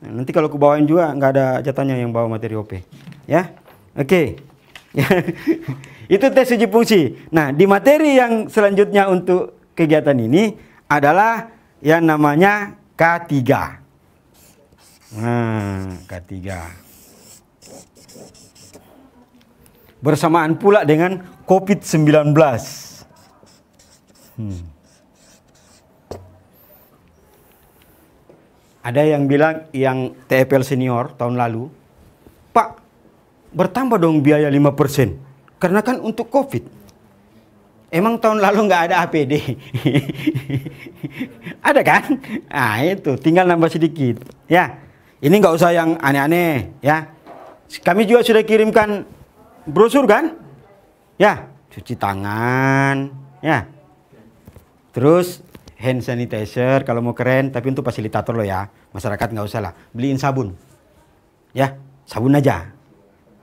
Nah, nanti kalau aku bawain juga nggak ada jatahnya yang bawa materi OP. Ya, oke. Itu tes uji fungsi. Nah, di materi yang selanjutnya untuk kegiatan ini adalah yang namanya K3. Nah, K3. Bersamaan pula dengan COVID-19. Ada yang bilang yang TFL senior tahun lalu, Pak, bertambah dong biaya 5%. Karena kan untuk COVID. Emang tahun lalu nggak ada APD? Ada kan? Nah itu, tinggal nambah sedikit. Ya, ini nggak usah yang aneh-aneh. Ya, kami juga sudah kirimkan brosur kan? Ya, cuci tangan. Ya, terus hand sanitizer kalau mau keren, tapi untuk fasilitator loh ya. Masyarakat nggak usah lah, beliin sabun. Ya, sabun aja.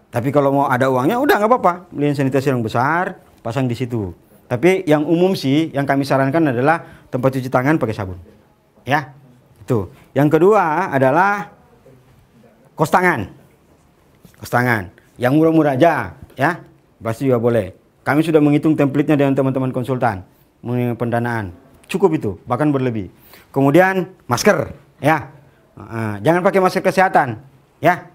Tapi kalau mau ada uangnya udah nggak apa-apa, beliin sanitizer yang besar, pasang di situ. Tapi yang umum sih, yang kami sarankan adalah tempat cuci tangan pakai sabun. Ya, itu. Yang kedua adalah kos tangan. Kos tangan. Yang murah-murah aja, ya. Pasti juga boleh. Kami sudah menghitung template-nya dengan teman-teman konsultan mengenai pendanaan. Cukup itu, bahkan berlebih. Kemudian masker, ya. Jangan pakai masker kesehatan, ya.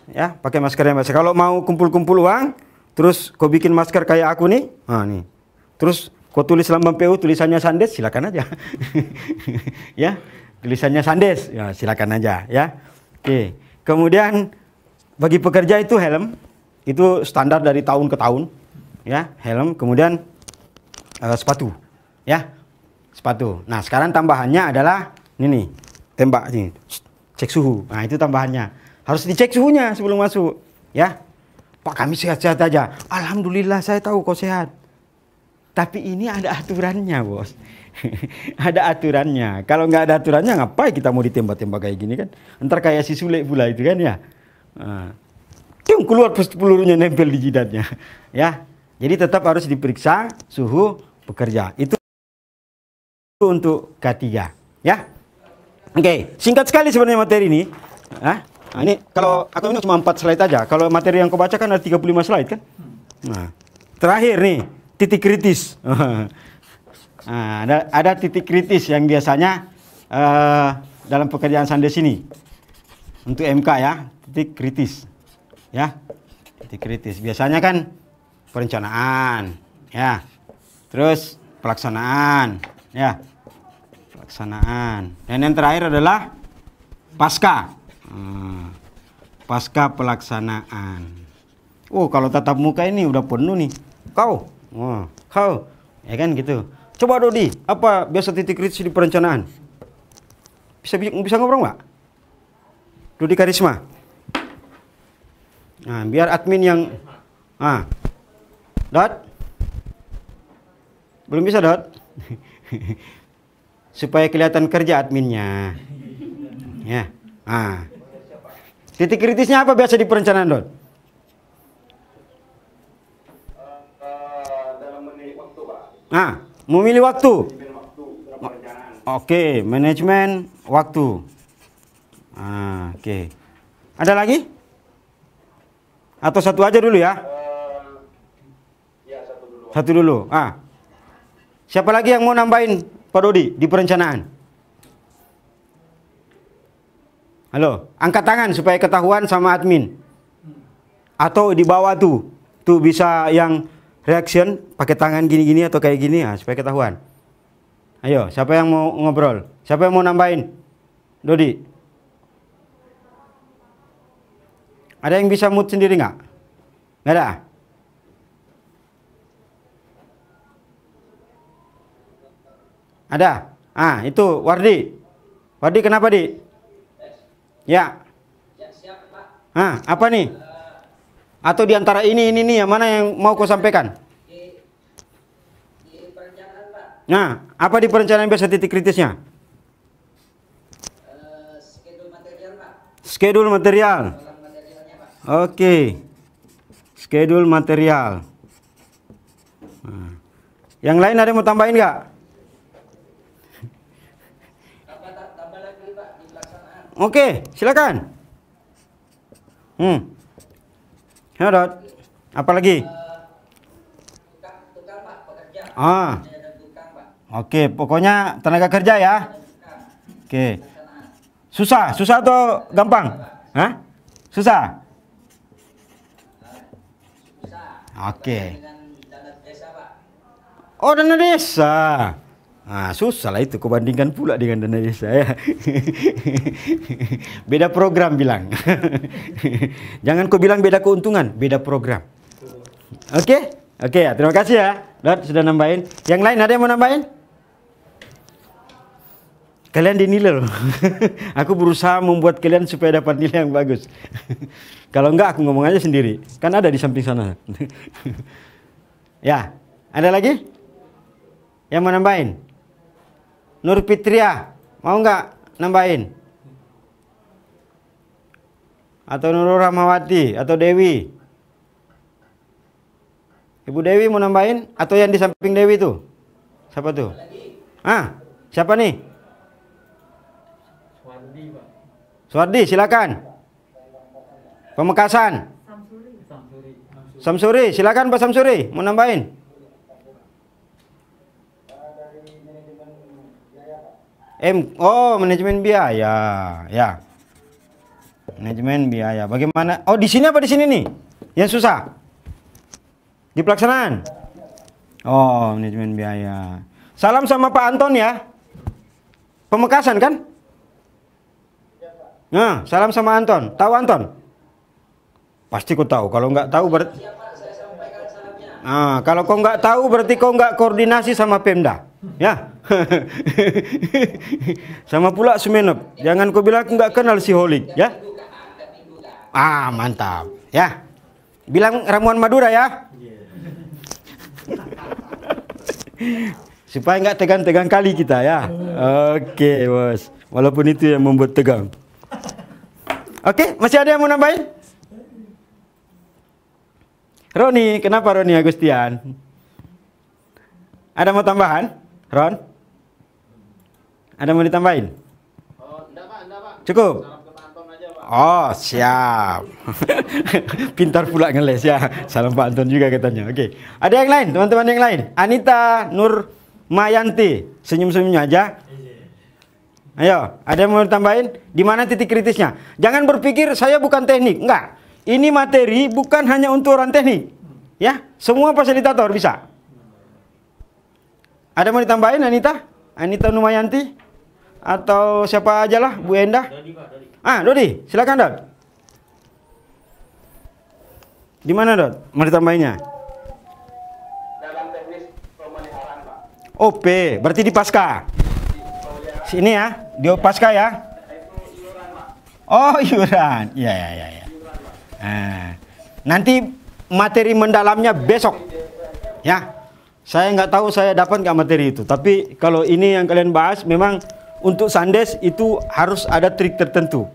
Ya, pakai masker yang biasa. Kalau mau kumpul-kumpul uang, terus kau bikin masker kayak aku nih, nih. Terus kau tulis lambang PU, tulisannya Sandes, silakan aja. Ya, tulisannya Sandes, ya silakan aja, ya. Oke. Kemudian bagi pekerja itu helm, itu standar dari tahun ke tahun, ya helm. Kemudian sepatu, ya sepatu. Nah sekarang tambahannya adalah ini nih, tembak nih, cek suhu. Nah itu tambahannya, harus dicek suhunya sebelum masuk, ya. Pak kami sehat-sehat aja, alhamdulillah saya tahu kau sehat. Tapi ini ada aturannya bos. Ada aturannya. Kalau nggak ada aturannya ngapain kita mau ditembak-tembak kayak gini kan? Ntar kayak si Sule pula itu kan ya. Keluar pelurunya nempel di jidatnya. Ya. Jadi tetap harus diperiksa suhu pekerja. Itu untuk K3. Ya. Oke. Singkat sekali sebenarnya materi ini. Nah, ini kalau aku ini cuma 4 slide aja. Kalau materi yang kau baca kan ada 35 slide kan. Nah, terakhir nih. Titik kritis. Nah, ada titik kritis yang biasanya dalam pekerjaan Sandes ini untuk MK ya, titik kritis ya, titik kritis biasanya kan perencanaan ya, terus pelaksanaan ya, pelaksanaan, dan yang terakhir adalah pasca pasca pelaksanaan. Oh kalau tatap muka ini udah penuh nih kau. Kau, ya kan gitu. Coba Dodi, apa biasa titik kritis di perencanaan? Bisa ngobrol nggak? Dodi Karisma. Nah, biar admin yang, Dot, belum bisa Dot, supaya kelihatan kerja adminnya. Ya, titik kritisnya apa biasa di perencanaan Dot? Memilih waktu. Oke, manajemen waktu. Oke. Ada lagi? Atau satu aja dulu ya? Ya, satu dulu. Satu dulu. Siapa lagi yang mau nambahin Pak Dodi di perencanaan? Halo, angkat tangan supaya ketahuan sama admin. Atau di bawah tuh bisa yang reaction pakai tangan gini-gini atau kayak gini supaya ketahuan. Ayo, siapa yang mau ngobrol? Siapa yang mau nambahin? Dodi. Ada yang bisa mute sendiri nggak? Nggak ada? Ada? Itu Wardi. Wardi kenapa Di? Ya. Ya siap Pak. Apa nih? Atau diantara ini yang mana yang mau kau sampaikan? Di perencanaan Pak. Nah, apa di perencanaan biasa titik kritisnya? Schedule material Pak. Schedule material. Oke. Schedule material. Nah. Yang lain ada yang mau tambahin nggak? Tambah lagi Pak di pelaksanaan. Oke, silakan. Ya, Dot. Apa lagi? Tukang Pak, pekerja. Ada tukang Pak. Oke, pokoknya tenaga kerja ya. Oke. Susah atau gampang? Hah? Susah? Oke. Dana desa Pak. Oh, dana desa. Nah, susah lah itu, kubandingkan pula dengan dana desa ya. Beda program bilang. Jangan kau bilang beda keuntungan, beda program. Oke? Oke ya, terima kasih ya. Dot sudah nambahin. Yang lain ada yang mau nambahin? Kalian dinilai loh. Aku berusaha membuat kalian supaya dapat nilai yang bagus. Kalau enggak aku ngomong aja sendiri. Kan ada di samping sana. Ya, ada lagi? Yang mau nambahin? Nur Fitria, mau enggak nambahin? Atau Nurul Rahmawati atau Dewi? Ibu Dewi mau nambahin? Atau yang di samping Dewi tuh? Siapa tuh? Siapa nih? Suwardi, Pak. Suwardi, silakan. Pamekasan. Samsuri, silakan Pak Samsuri, mau nambahin? Manajemen biaya, ya. Manajemen biaya. Bagaimana? Oh, di sini apa di sini nih? Yang susah? Di pelaksanaan? Oh, manajemen biaya. Salam sama Pak Anton ya. Pamekasan kan? Nah, salam sama Anton. Tahu Anton? Pasti kau tahu. Kalau nggak tahu berarti. Kalau kau nggak tahu berarti kau nggak koordinasi sama Pemda, ya. Sama pula Sumenep. Jangan kau bilang aku nggak kenal si Holik, ya. Mantap, ya. Bilang ramuan Madura ya. Supaya nggak tegang-tegang kali kita ya. Oke, bos. Walaupun itu yang membuat tegang. Oke, masih ada yang mau nambahin? Roni, kenapa Roni Agustian? Ada mau tambahan? Ron? Ada mau ditambahin? Enggak Pak. Cukup? Salam ke Pak Anton aja, Pak. Oh, siap. Pintar pula ngeles ya. Salam Pak Anton juga katanya. Oke. Ada yang lain, teman-teman yang lain? Anita Nur Mayanti, senyum-senyumnya aja. Ayo, ada yang mau ditambahin? Di mana titik kritisnya? Jangan berpikir saya bukan teknik. Enggak. Ini materi bukan hanya untuk orang teknik. Ya, semua fasilitator bisa. Ada mau ditambahin Anita? Anita Numayanti? Atau siapa aja lah, Bu Endah? Dodi, Pak, Dodi. Dodi, silakan Dod. Di mana Dod? Mau ditambahinnya? Dalam teknis pemeliharaan, Pak. OP, berarti di Pasca. Sini ya, di Pasca ya. Itu iuran, Pak. Oh, iuran. Ya. Nanti materi mendalamnya besok. Ya. Saya nggak tahu saya dapat nggak materi itu. Tapi kalau ini yang kalian bahas memang untuk Sandes itu harus ada trik tertentu.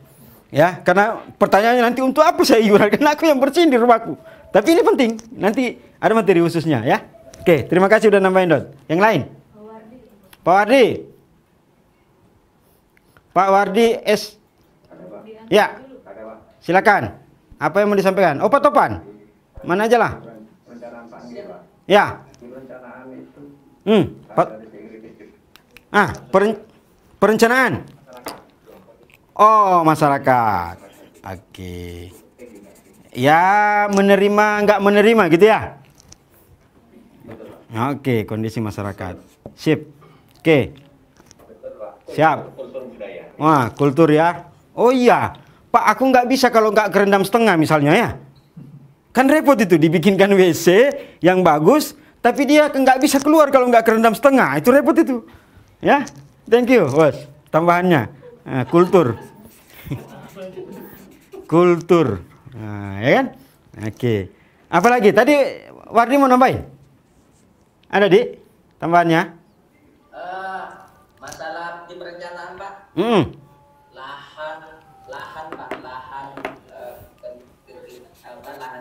Ya, karena pertanyaannya nanti untuk apa saya iuran? Karena aku yang bersihin di rumahku. Tapi ini penting. Nanti ada materi khususnya ya. Oke, terima kasih udah nambahin Dot. Yang lain? Pak Wardi. Pak Wardi S. Ya. Silakan. Apa yang mau disampaikan? Pak Topan. Mana aja lah. Ya. Perencanaan. Oh, masyarakat. Oke. Ya, menerima nggak menerima gitu ya. Oke, kondisi masyarakat. Sip. Oke. Siap. Wah, kultur ya. Oh iya. Pak, aku nggak bisa kalau nggak kerendam setengah misalnya ya. Kan repot itu, dibikinkan WC yang bagus, tapi dia nggak bisa keluar kalau nggak kerendam setengah. Itu repot itu. Ya, thank you, bos. Tambahannya, kultur. Kultur. Nah, ya kan? Oke. Apalagi? Tadi Wardi mau nambahin? Ada, Di? Tambahannya? Masalah di perencanaan Pak. Lahan Pak, lahan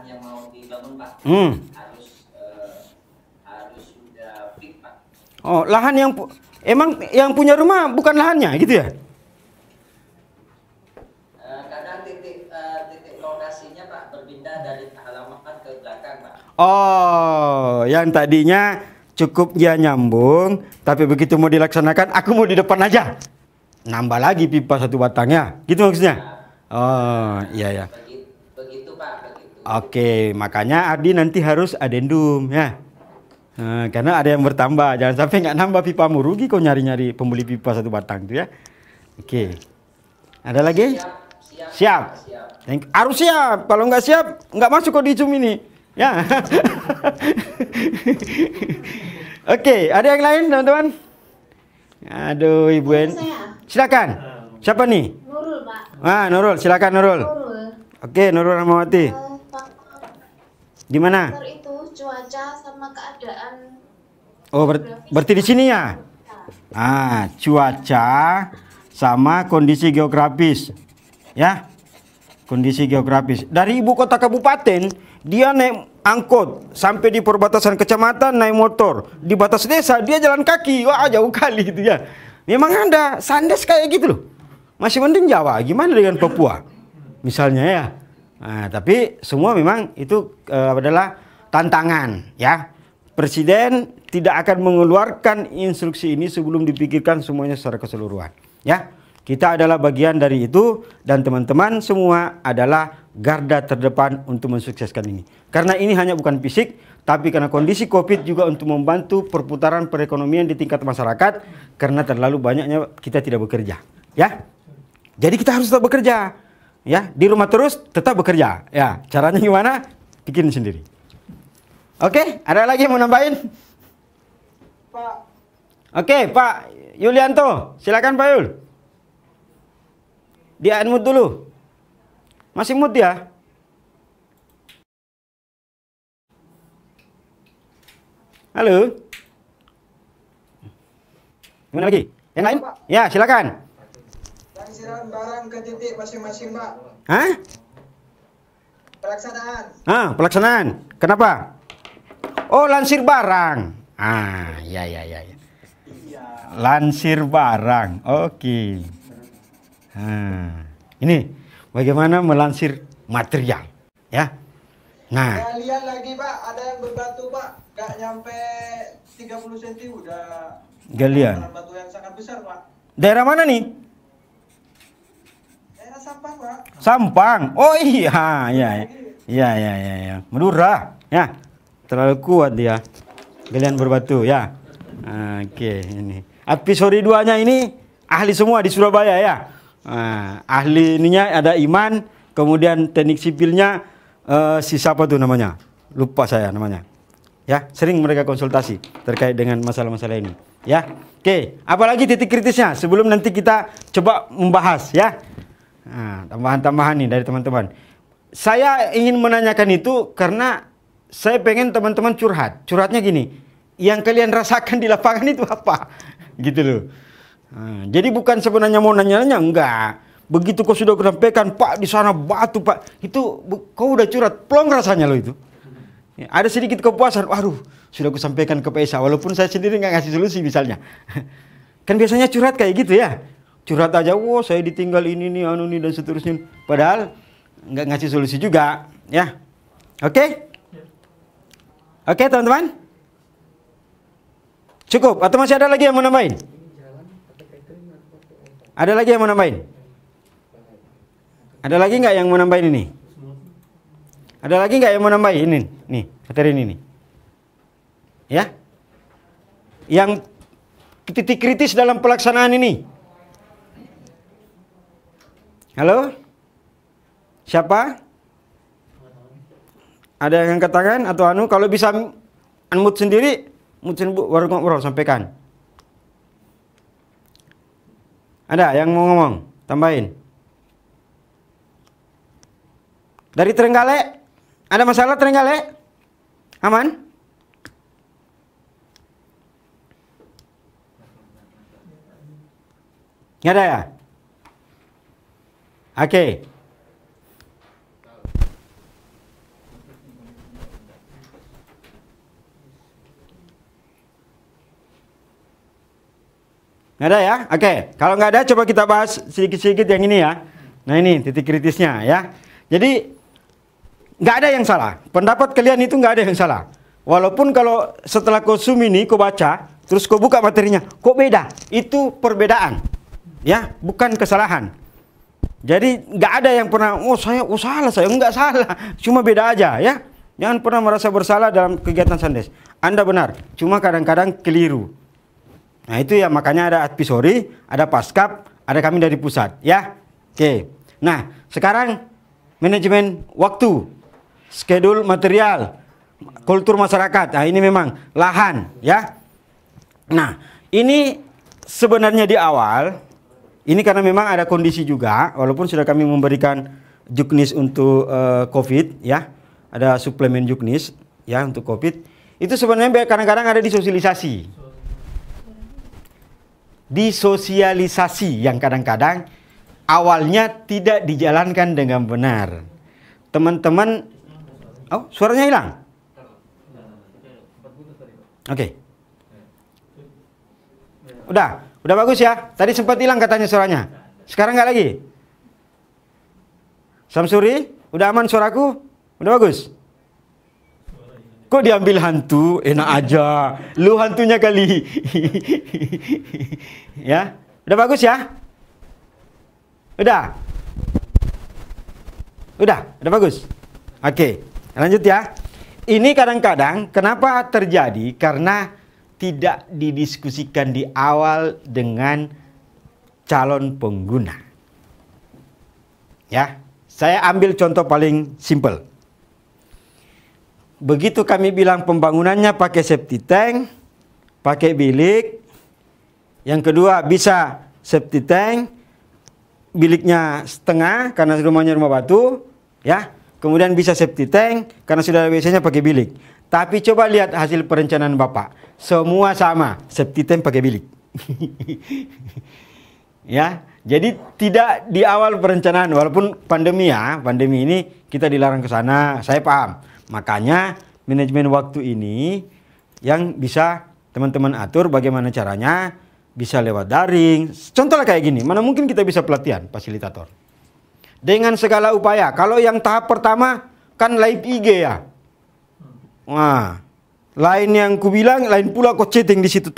yang mau dibangun Pak. harus sudah fix Pak. Oh, lahan emang yang punya rumah bukan lahannya gitu ya? Kadang titik lokasinya Pak berpindah dari halaman ke belakang Pak. Oh, yang tadinya cukup dia nyambung, tapi begitu mau dilaksanakan, aku mau di depan aja. Nambah lagi pipa 1 batangnya, gitu maksudnya? Oh, iya ya. Begitu Pak, begitu. Oke, makanya Ardi nanti harus adendum ya. Karena ada yang bertambah, jangan sampai nggak nambah pipamu, rugi kau nyari-nyari pembeli pipa 1 batang itu ya. Oke. Ada lagi? Siap. Harus siap. Kalau nggak siap, nggak masuk kok di Zoom ini. Ya. Oke, ada yang lain teman-teman? Aduh, Ibu En. Silakan. Siapa nih? Nurul, Pak. Nurul, silakan Nurul. Nurul. Oke, Nurul Rahmawati. Pak, Gimana? itu cuaca sama keadaan Oh, berarti di sini ya? Cuaca sama kondisi geografis. Ya. Kondisi geografis. Dari ibu kota kabupaten, dia naik angkot sampai di perbatasan kecamatan naik motor. Di batas desa dia jalan kaki. Wah, jauh kali gitu ya. Memang ada sandes kayak gitu loh. Masih mending Jawa. Gimana dengan Papua? Misalnya ya. Tapi semua memang itu adalah tantangan ya. Presiden tidak akan mengeluarkan instruksi ini sebelum dipikirkan semuanya secara keseluruhan. Ya. Kita adalah bagian dari itu dan teman-teman semua adalah garda terdepan untuk mensukseskan ini. Karena ini hanya bukan fisik, tapi karena kondisi Covid juga untuk membantu perputaran perekonomian di tingkat masyarakat karena terlalu banyaknya kita tidak bekerja, ya. Jadi kita harus tetap bekerja, ya. Di rumah terus tetap bekerja, ya. Caranya gimana? Bikin sendiri. Oke, ada lagi yang mau nambahin? Pak. Oke, Pak Yulianto, silakan Pak Yul. Dia unmute dulu. Masih mute ya? Halo? Gimana lagi? Yang lain? Ya, silakan. Lansiran barang ke titik masing-masing, Pak. Hah? Pelaksanaan. Pelaksanaan. Kenapa? Oh, lansir barang. Ya. Lansir barang. Oke. Ini bagaimana melansir material, ya. Nah, Saya lihat lagi Pak, ada yang berbatu Pak, nggak nyampe 30 cm udah galian. batu yang sangat besar Pak. Daerah mana nih? Daerah Sampang Pak. Sampang. Oh iya, ya. Madura, ya. Terlalu kuat dia. Galian berbatu, ya. Oke, ini. Advisory 2-nya ini ahli semua di Surabaya, ya. Ahli ininya ada Iman, kemudian teknik sipilnya si siapa tuh namanya? Lupa saya namanya. Ya, sering mereka konsultasi terkait dengan masalah-masalah ini. Ya, oke. Apalagi titik kritisnya sebelum nanti kita coba membahas, ya. Tambahan-tambahan nih dari teman-teman. Saya ingin menanyakan itu karena saya pengen teman-teman curhat. Curhatnya gini, yang kalian rasakan di lapangan itu apa? Gitu loh. Jadi bukan sebenarnya mau nanya-nanya, enggak. Begitu kau sudah sampaikan, Pak di sana batu Pak, itu kau udah curhat, plong rasanya loh itu. Ya, ada sedikit kepuasan, waduh sudah aku sampaikan ke PSA, walaupun saya sendiri nggak ngasih solusi misalnya. Kan biasanya curhat kayak gitu ya, curhat aja, wow saya ditinggal ini nih, anu nih dan seterusnya. Padahal nggak ngasih solusi juga, ya. Oke? Oke teman-teman? Cukup atau masih ada lagi yang mau nambahin? Ada lagi yang mau nambahin? Ada lagi nggak yang mau nambahin ini? Ada lagi nggak yang mau nambahin ini? Nih, materi ini nih. Ya? Yang titik kritis dalam pelaksanaan ini. Halo? Siapa? Ada yang angkat tangan atau anu? Kalau bisa unmute sendiri, baru ngobrol, sampaikan. Ada yang mau ngomong? Tambahin. Dari Trenggalek? Ada masalah Trenggalek? Aman? Nggak ada ya? Oke. Nggak ada ya? Oke, kalau nggak ada coba kita bahas sedikit-sedikit yang ini ya. Nah ini titik kritisnya ya. Jadi nggak ada yang salah. Pendapat kalian itu nggak ada yang salah. Walaupun kalau setelah kau zoom ini, kau baca, terus kau buka materinya, kok beda? Itu perbedaan, ya, bukan kesalahan. Jadi nggak ada yang pernah, salah saya, nggak salah, cuma beda aja, ya. Jangan pernah merasa bersalah dalam kegiatan Sandes. Anda benar, cuma kadang-kadang keliru. Nah itu ya makanya ada advisory, ada paskap, ada kami dari pusat, ya. Oke. Nah sekarang manajemen waktu, schedule material, kultur masyarakat. Nah ini memang lahan, ya. Nah ini sebenarnya di awal, ini karena memang ada kondisi juga, walaupun sudah kami memberikan juknis untuk COVID, ya, ada suplemen juknis, ya, untuk COVID. Itu sebenarnya kadang-kadang ada disosialisasi. Disosialisasi yang kadang-kadang awalnya tidak dijalankan dengan benar. Teman-teman, oh suaranya hilang. Oke. Udah bagus ya. Tadi sempat hilang katanya suaranya. Sekarang nggak lagi. Samsuri, udah aman suaraku? Udah bagus. Kok diambil hantu? Enak aja. Lu hantunya kali. Ya, udah bagus ya? Udah bagus. Oke, lanjut ya. Ini kadang-kadang kenapa terjadi? Karena tidak didiskusikan di awal dengan calon pengguna. Ya, saya ambil contoh paling simpel. Begitu kami bilang pembangunannya pakai septic tank, pakai bilik. Yang kedua bisa septic tank, biliknya setengah karena rumahnya rumah batu, ya. Kemudian bisa septic tank karena sudah ada WC-nya pakai bilik. Tapi coba lihat hasil perencanaan Bapak. Semua sama, septic tank pakai bilik. Ya, jadi tidak di awal perencanaan, walaupun pandemi ya, pandemi ini kita dilarang ke sana, saya paham. Makanya manajemen waktu ini yang bisa teman-teman atur bagaimana caranya, bisa lewat daring. Contohnya kayak gini, mana mungkin kita bisa pelatihan fasilitator. Dengan segala upaya, kalau yang tahap pertama kan live IG ya. Wah, lain yang ku bilang, lain pula kok chatting di situ.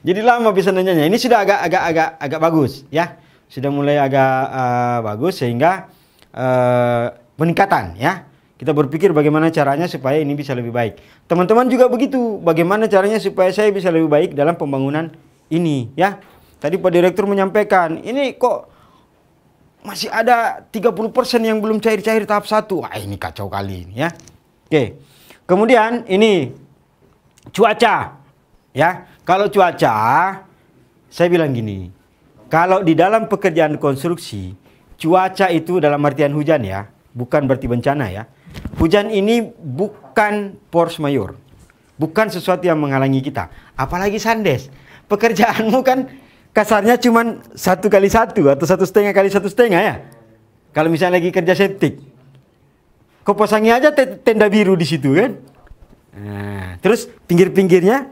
Jadi lama bisa nanyanya. Ini sudah agak bagus ya. Sudah mulai agak bagus sehingga peningkatan ya. Kita berpikir bagaimana caranya supaya ini bisa lebih baik. Teman-teman juga begitu. Bagaimana caranya supaya saya bisa lebih baik dalam pembangunan ini ya. Tadi Pak Direktur menyampaikan, ini kok masih ada 30% yang belum cair-cair tahap 1. Wah, ini kacau kali ini ya. Oke. Kemudian ini cuaca. Ya. Kalau cuaca saya bilang gini. Kalau di dalam pekerjaan konstruksi, cuaca itu dalam artian hujan ya, bukan berarti bencana ya. Hujan ini bukan force majeure. Bukan sesuatu yang menghalangi kita. Apalagi Sandes. Pekerjaanmu kan kasarnya cuma 1x1 atau 1,5x1,5 ya. Kalau misalnya lagi kerja septic, kau pasangi aja tenda biru di situ kan. Nah, terus pinggir-pinggirnya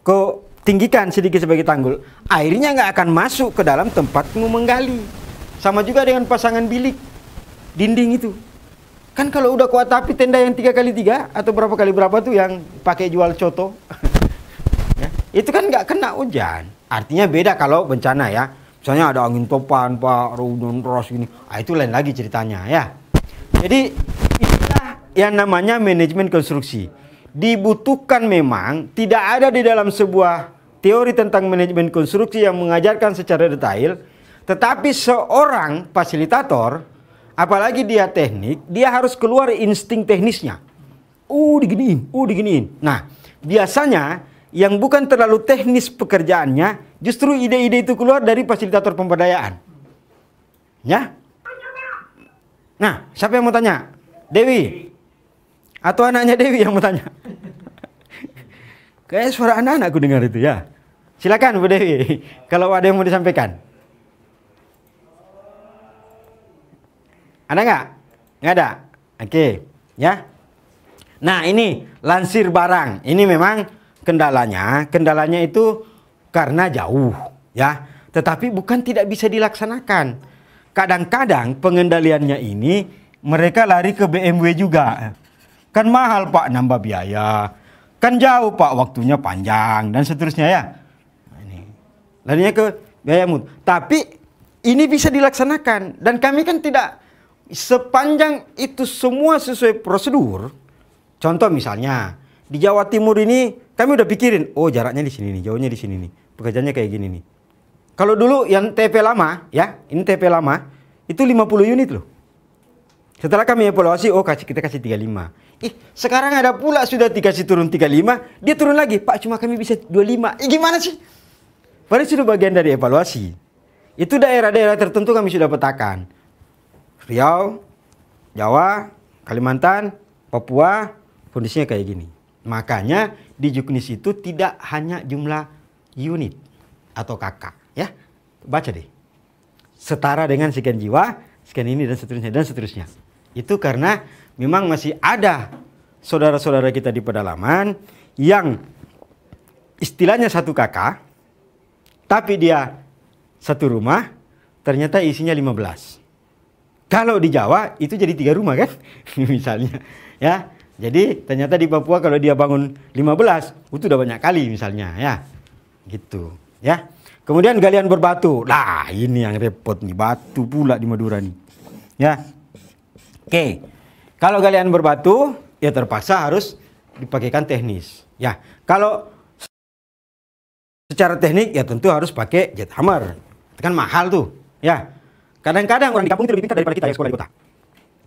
kau tinggikan sedikit sebagai tanggul. Airnya nggak akan masuk ke dalam tempatmu menggali. Sama juga dengan pasangan bilik dinding itu. Kan kalau udah kuat tapi tenda yang 3x3 atau berapa kali berapa tuh yang pakai jual coto. Ya, itu kan nggak kena hujan. Artinya beda kalau bencana ya. Misalnya ada angin topan, Pak, hujan deras gini. Itu lain lagi ceritanya ya. Jadi inilah yang namanya manajemen konstruksi. Dibutuhkan memang, tidak ada di dalam sebuah teori tentang manajemen konstruksi yang mengajarkan secara detail. Tetapi seorang fasilitator, apalagi dia teknik, dia harus keluar insting teknisnya. Diginiin. Nah, biasanya yang bukan terlalu teknis pekerjaannya, justru ide-ide itu keluar dari fasilitator pemberdayaan. Ya? Nah, siapa yang mau tanya? Dewi? Atau anaknya Dewi yang mau tanya? Kayak suara anak-anak aku dengar itu ya. Silakan Bu Dewi, kalau ada yang mau disampaikan. Ada nggak? Nggak ada? Oke, ya. Nah ini lansir barang. Ini memang kendalanya itu karena jauh, ya. Tetapi bukan tidak bisa dilaksanakan. Kadang-kadang pengendaliannya ini mereka lari ke BMW juga. Kan mahal Pak, nambah biaya. Kan jauh Pak, waktunya panjang dan seterusnya ya. Nah, ini. Larinya ke biaya mutu. Tapi ini bisa dilaksanakan dan kami kan tidak sepanjang itu semua sesuai prosedur. Contoh misalnya di Jawa Timur ini kami udah pikirin, oh jaraknya di sini nih, jauhnya di sini nih, pekerjaannya kayak gini nih. Kalau dulu yang TP lama, ya, ini TP lama, itu 50 unit loh. Setelah kami evaluasi, oh kita kasih 35. Sekarang ada pula sudah dikasih turun 35, dia turun lagi, Pak cuma kami bisa 25. Gimana sih? Padahal sudah bagian dari evaluasi. Itu daerah-daerah tertentu kami sudah petakan. Riau, Jawa, Kalimantan, Papua, kondisinya kayak gini. Makanya di Juknis itu tidak hanya jumlah unit atau kakak, ya. Baca deh. Setara dengan sekian jiwa, sekian ini dan seterusnya dan seterusnya. Itu karena memang masih ada saudara-saudara kita di pedalaman yang istilahnya satu kakak, tapi dia satu rumah, ternyata isinya 15. Kalau di Jawa itu jadi 3 rumah kan, misalnya, ya. Jadi ternyata di Papua kalau dia bangun 15, itu udah banyak kali misalnya, ya. Gitu, ya. Kemudian galian berbatu. Nah, ini yang repot nih, batu pula di Madura nih. Ya. Oke. Kalau galian berbatu, ya terpaksa harus dipakaikan teknis. Ya. Kalau secara teknik ya tentu harus pakai jet hammer. Itu kan mahal tuh, ya. Kadang-kadang orang di kampung itu lebih pintar daripada kita yang sekolah di kota.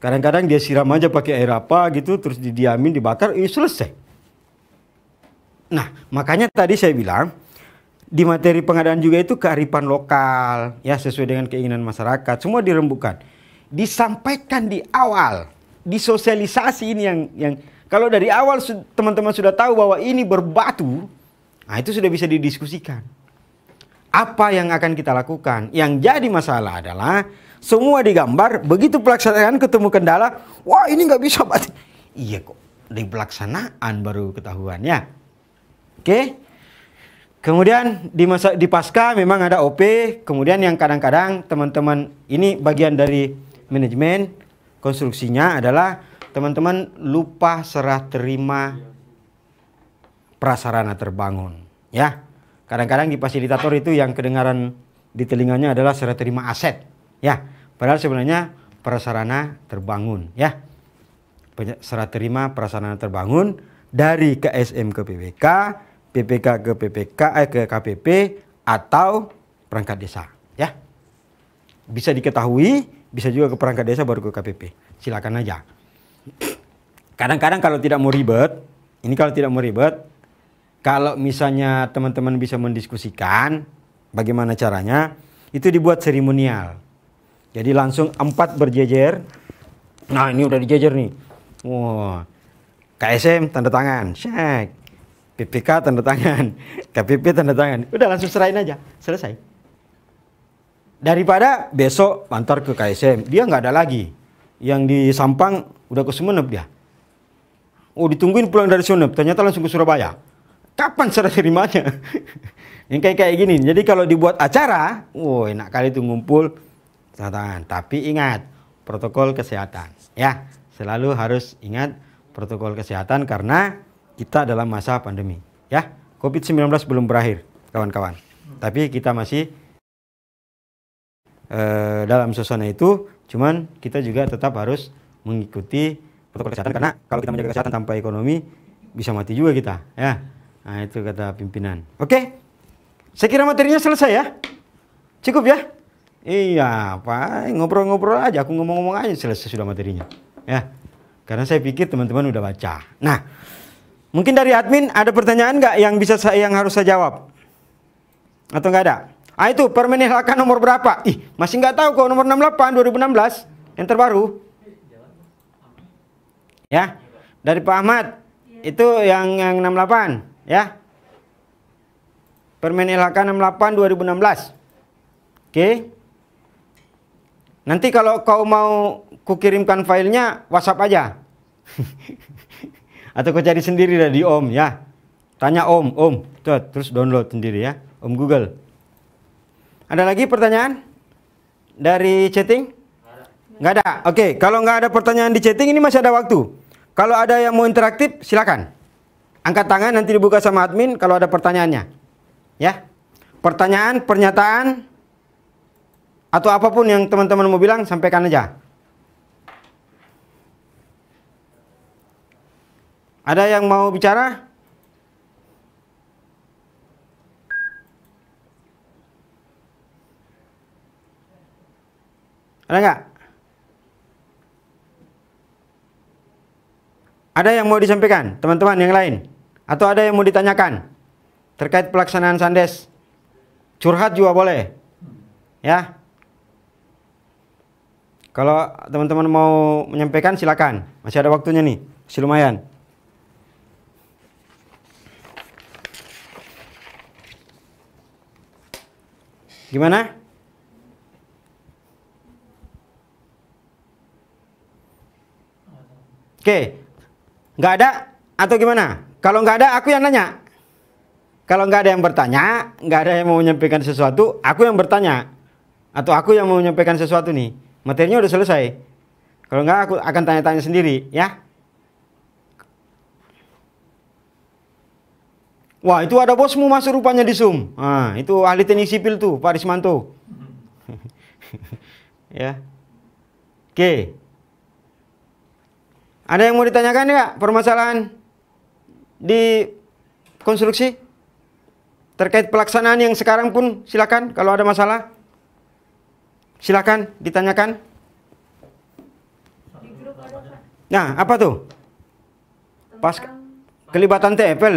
Kadang-kadang dia siram aja pakai air apa gitu, terus didiamin, dibakar, selesai. Nah, makanya tadi saya bilang, di materi pengadaan juga itu kearifan lokal, ya sesuai dengan keinginan masyarakat, semua dirembukan. Disampaikan di awal, disosialisasi ini yang kalau dari awal teman-teman sudah tahu bahwa ini berbatu, nah itu sudah bisa didiskusikan. Apa yang akan kita lakukan? Yang jadi masalah adalah semua digambar, begitu pelaksanaan ketemu kendala, wah ini nggak bisa batu. Iya kok, di pelaksanaan baru ketahuan ya. Oke. Kemudian di pasca memang ada OP, kemudian yang kadang-kadang teman-teman ini bagian dari manajemen konstruksinya adalah teman-teman lupa serah terima prasarana terbangun, ya. Kadang-kadang di fasilitator itu yang kedengaran di telinganya adalah serah terima aset, ya. Padahal sebenarnya prasarana terbangun, ya. Serah terima prasarana terbangun dari KSM ke PPK, PPK ke PPK ke KPP atau perangkat desa, ya. Bisa diketahui, bisa juga ke perangkat desa baru ke KPP. Silakan aja. Kadang-kadang kalau tidak mau ribet, kalau misalnya teman-teman bisa mendiskusikan bagaimana caranya, itu dibuat seremonial. Jadi langsung 4 berjejer. Nah, ini udah dijejer nih. Wah. KSM tanda tangan, check. PPK tanda tangan, KPP tanda tangan. Udah langsung serahin aja, selesai. Daripada besok antar ke KSM, dia nggak ada lagi. Yang di Sampang udah ke Sumeneb dia. Oh ditungguin pulang dari Sumeneb, ternyata langsung ke Surabaya. Kapan serah terimanya? Yang kayak gini. Jadi kalau dibuat acara, enak kali tuh ngumpul tanda tangan. Tapi ingat protokol kesehatan, ya. Selalu harus ingat protokol kesehatan karena kita dalam masa pandemi, ya. COVID-19 belum berakhir, kawan-kawan. Tapi kita masih dalam suasana itu, cuman kita juga tetap harus mengikuti protokol kesehatan karena kalau kita menjaga kesehatan tanpa ekonomi bisa mati juga kita, ya. Nah, itu kata pimpinan. Oke. Saya kira materinya selesai ya. Cukup ya? Iya, Pak, ngobrol-ngobrol aja, aku ngomong-ngomong aja selesai sudah materinya, ya. Karena saya pikir teman-teman udah baca. Nah, mungkin dari admin ada pertanyaan nggak yang harus saya jawab? Atau nggak ada? Itu Permen LHK nomor berapa? Masih nggak tahu kok, nomor 68 2016 yang terbaru. Ya, dari Pak Ahmad. Itu yang 68, ya. Permen LHK 68 2016. Oke. Nanti kalau kau mau kukirimkan filenya, WhatsApp aja. Atau kau cari sendiri dari Om, ya. Tanya Om, terus download sendiri ya. Om Google. Ada lagi pertanyaan dari chatting? Nggak ada. Oke, kalau nggak ada pertanyaan di chatting ini masih ada waktu. Kalau ada yang mau interaktif, silakan. Angkat tangan, nanti dibuka sama admin kalau ada pertanyaannya. Ya, pertanyaan, pernyataan, atau apapun yang teman-teman mau bilang, sampaikan aja. Ada yang mau bicara? Ada nggak? Ada yang mau disampaikan, teman-teman yang lain? Atau ada yang mau ditanyakan terkait pelaksanaan Sandes? Curhat juga boleh. Ya. Kalau teman-teman mau menyampaikan silakan. Masih ada waktunya nih, masih lumayan. Gimana? Oke, nggak ada atau gimana? Kalau nggak ada, aku yang nanya. Kalau nggak ada yang bertanya, nggak ada yang mau menyampaikan sesuatu, aku yang bertanya. Atau aku yang mau menyampaikan sesuatu nih. Materinya udah selesai. Kalau nggak, aku akan tanya-tanya sendiri, ya. Wah, itu ada bosmu masuk rupanya di Zoom. Nah, itu ahli teknik sipil tuh, Pak Rismanto. Ya. Oke. Ada yang mau ditanyakan nggak permasalahan di konstruksi terkait pelaksanaan yang sekarang pun silakan. Kalau ada masalah silakan ditanyakan. Nah, apa tuh? Kelibatan TFL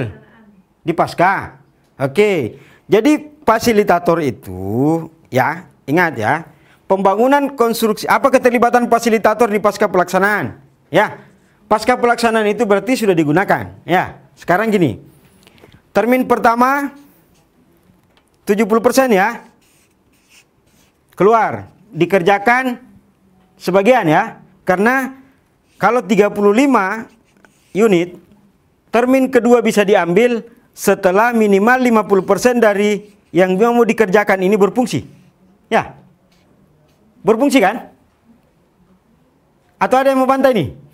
di pasca. Oke. Jadi fasilitator itu ya, ingat ya, pembangunan konstruksi, apa keterlibatan fasilitator di pasca pelaksanaan? Ya. Pasca pelaksanaan itu berarti sudah digunakan. Ya, sekarang gini. Termin pertama 70% ya. Keluar, dikerjakan sebagian ya. Karena kalau 35 unit, termin kedua bisa diambil setelah minimal 50% dari yang mau dikerjakan ini berfungsi. Ya. Berfungsi kan? Atau ada yang mau bantai nih?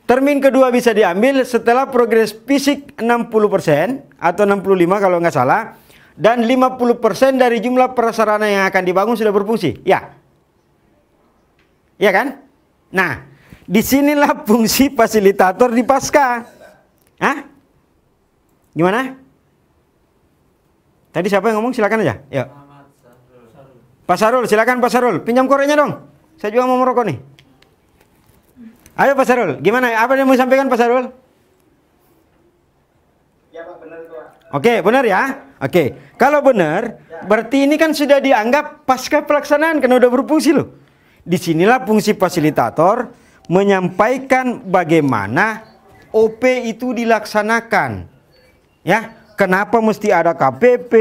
Termin kedua bisa diambil setelah progres fisik 60% atau 65 kalau nggak salah. Dan 50% dari jumlah prasarana yang akan dibangun sudah berfungsi. Ya. Ya kan? Nah, disinilah fungsi fasilitator di pasca. Hah? Gimana? Tadi siapa yang ngomong? Silakan aja. Yuk. Pak Sarul, silakan Pak Sarul. Pinjam koreknya dong. Saya juga mau merokok nih. Ayo Pak Sarul, gimana? Apa yang mau sampaikan Pak Sarul? Ya Pak, benar itu Pak. Oke, benar ya? Oke, kalau benar, berarti ini kan sudah dianggap pasca pelaksanaan, karena udah berfungsi loh. Disinilah fungsi fasilitator menyampaikan bagaimana OP itu dilaksanakan. Ya, kenapa mesti ada KPP,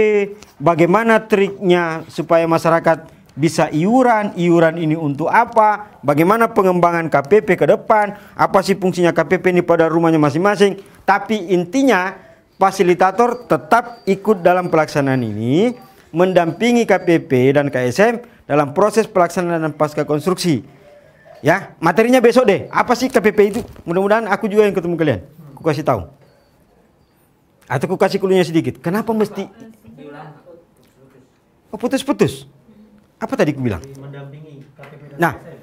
bagaimana triknya supaya masyarakat bisa iuran ini untuk apa, bagaimana pengembangan KPP ke depan, apa sih fungsinya KPP ini pada rumahnya masing-masing. Tapi intinya fasilitator tetap ikut dalam pelaksanaan ini, mendampingi KPP dan KSM dalam proses pelaksanaan pasca konstruksi. Ya, materinya besok deh. Apa sih KPP itu? Mudah-mudahan aku juga yang ketemu kalian. Aku kasih tahu. Atau aku kasih cluenya sedikit. Kenapa mesti? Oh, putus-putus. Apa tadi aku bilang? Mendampingi KPP dan Nah, KSM.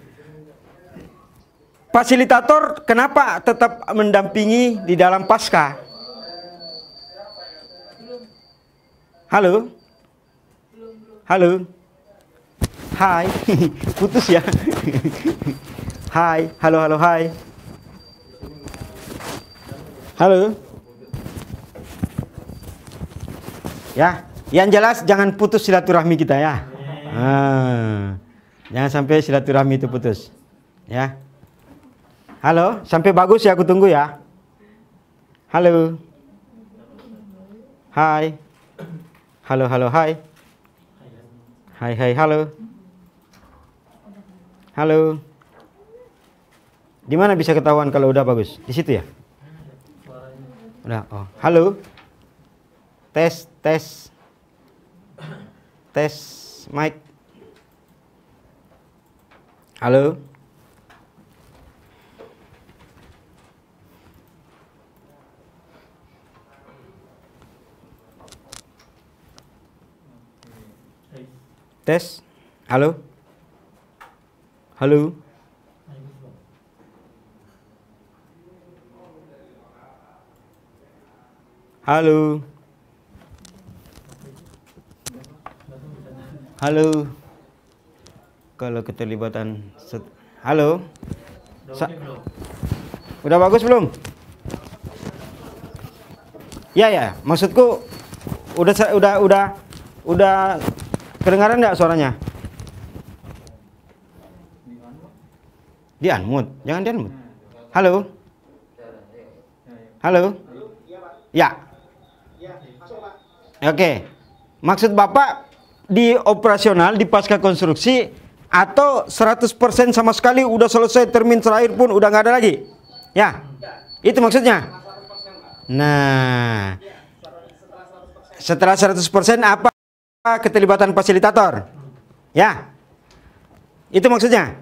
fasilitator kenapa tetap mendampingi di dalam pasca? Halo? Halo? Hai. Putus ya? Hai. Halo, halo, hai. Halo? Ya, yang jelas jangan putus silaturahmi kita ya. Jangan sampai silaturahmi itu putus. Ya. Halo, sampai bagus ya, aku tunggu ya. Halo. Hai. Halo, halo, hai. Hai, hai, halo. Halo. Di mana bisa ketahuan kalau udah bagus? Di situ ya? Udah. Oh, halo. Tes, tes. Tes mic. Halo. Tes. Halo. Halo. Halo. Halo. Kalau keterlibatan halo. Udah bagus belum? Ya ya, maksudku udah kedengaran nggak suaranya? Di unmute, jangan di unmute. Halo. Halo. Ya. Oke. Maksud Bapak di operasional, di pasca konstruksi, atau 100% sama sekali udah selesai, termin terakhir pun udah nggak ada lagi? Ya. Itu maksudnya. Nah. Setelah 100% apa keterlibatan fasilitator? Ya. Itu maksudnya.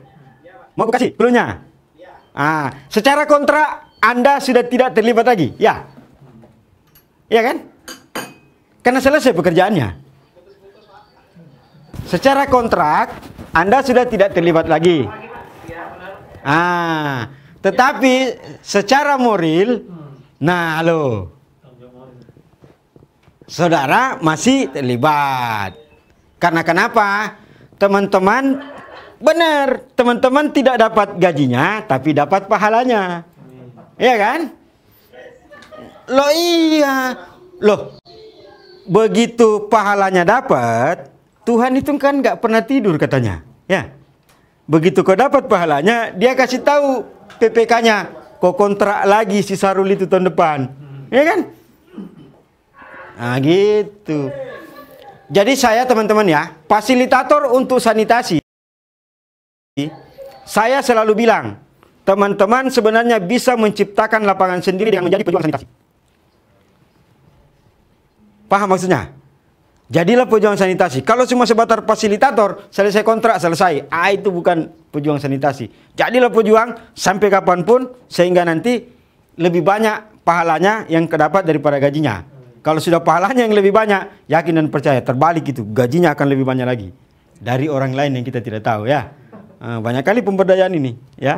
Mau kasih clue-nya? Secara kontrak Anda sudah tidak terlibat lagi. Ya. Iya kan? Karena selesai pekerjaannya. Secara kontrak Anda sudah tidak terlibat lagi. Tetapi secara moral, nah lo, saudara masih terlibat. Karena kenapa? Teman-teman, benar, teman-teman tidak dapat gajinya, tapi dapat pahalanya. Iya kan? Loh iya. Loh, begitu pahalanya dapat, Tuhan itu kan nggak pernah tidur katanya. Ya. Begitu kau dapat pahalanya, dia kasih tahu PPK-nya, kau kontrak lagi si Sarul itu tahun depan. Iya kan? Nah gitu. Jadi saya teman-teman ya, fasilitator untuk sanitasi, saya selalu bilang, teman-teman sebenarnya bisa menciptakan lapangan sendiri dengan menjadi pejuang sanitasi. Paham maksudnya? Jadilah pejuang sanitasi. Kalau cuma sebatas fasilitator, selesai kontrak, selesai. Itu bukan pejuang sanitasi. Jadilah pejuang sampai kapanpun, sehingga nanti lebih banyak pahalanya yang kedapat daripada gajinya. Kalau sudah pahalanya yang lebih banyak, yakin dan percaya, terbalik itu, gajinya akan lebih banyak lagi. Dari orang lain yang kita tidak tahu ya. Banyak kali pemberdayaan ini ya.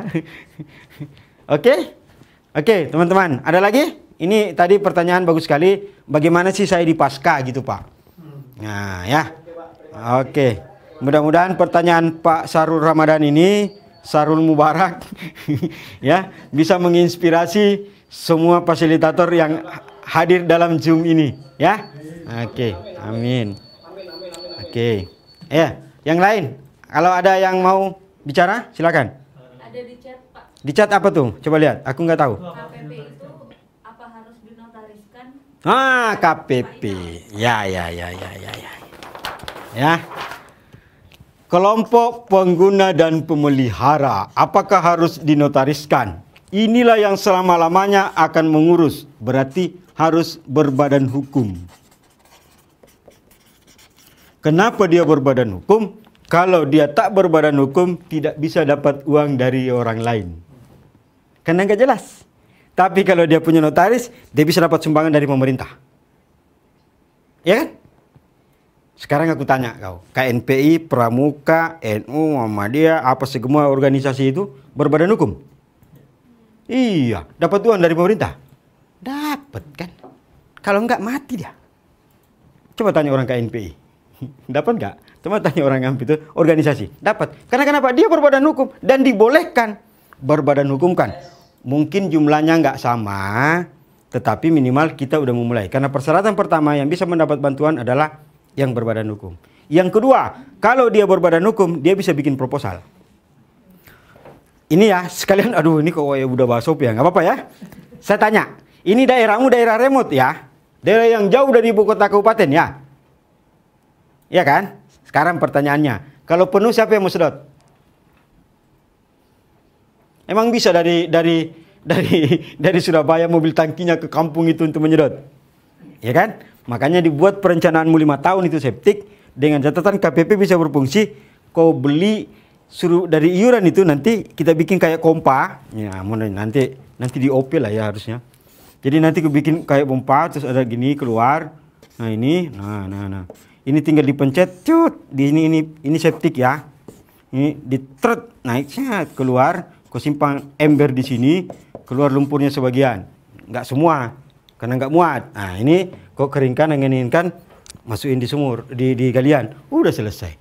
Oke, teman-teman, ada lagi? Ini tadi pertanyaan bagus sekali. Bagaimana sih saya di pasca gitu Pak? Nah ya. Oke. Mudah-mudahan pertanyaan Pak Sarul Ramadan ini, Sarul Mubarak ya, bisa menginspirasi semua fasilitator yang hadir dalam Zoom ini ya. Oke, amin. Oke. Ya, yang lain. Kalau ada yang mau bicara, silakan. Ada di chat, Pak. Di chat apa tuh? Coba lihat, aku nggak tahu. KPP itu apa harus dinotariskan? KPP. Ya. Kelompok pengguna dan pemelihara, apakah harus dinotariskan? Inilah yang selama-lamanya akan mengurus, berarti harus berbadan hukum. Kenapa dia berbadan hukum? Kalau dia tak berbadan hukum, tidak bisa dapat uang dari orang lain. Karena nggak jelas. Tapi kalau dia punya notaris, dia bisa dapat sumbangan dari pemerintah. Ya kan? Sekarang aku tanya kau, KNPI, Pramuka, NU, Muhammadiyah, apa semua organisasi itu berbadan hukum? Iya, dapat uang dari pemerintah. Dapat kan? Kalau nggak mati dia. Coba tanya orang KNPI. Dapat nggak? Coba tanya orang itu organisasi. Dapat. Karena kenapa? Dia berbadan hukum dan dibolehkan berbadan hukum kan. Mungkin jumlahnya nggak sama, tetapi minimal kita udah memulai. Karena persyaratan pertama yang bisa mendapat bantuan adalah yang berbadan hukum. Yang kedua, kalau dia berbadan hukum, dia bisa bikin proposal. Ini ya, sekalian, aduh ini kok udah bahas ya, nggak apa-apa ya. Saya tanya, ini daerahmu daerah remote ya? Daerah yang jauh dari ibu kota kabupaten ya? Iya kan? Sekarang pertanyaannya, kalau penuh siapa yang mau sedot? Emang bisa dari Surabaya mobil tangkinya ke kampung itu untuk menyedot? ya kan? Makanya dibuat perencanaanmu 5 tahun itu septik dengan catatan KPP bisa berfungsi. Kau beli suruh dari iuran itu nanti kita bikin kayak kompa, ya nanti di OP lah ya harusnya. Jadi nanti aku bikin kayak pompa terus ada gini keluar. Nah ini, nah. Ini tinggal dipencet, cut. Di ini septik ya. Ini ditret naiknya keluar, kau simpang ember di sini, keluar lumpurnya sebagian. Enggak semua karena enggak muat. Nah, ini kau keringkan, anginkan, masukin di sumur, di galian. Udah selesai.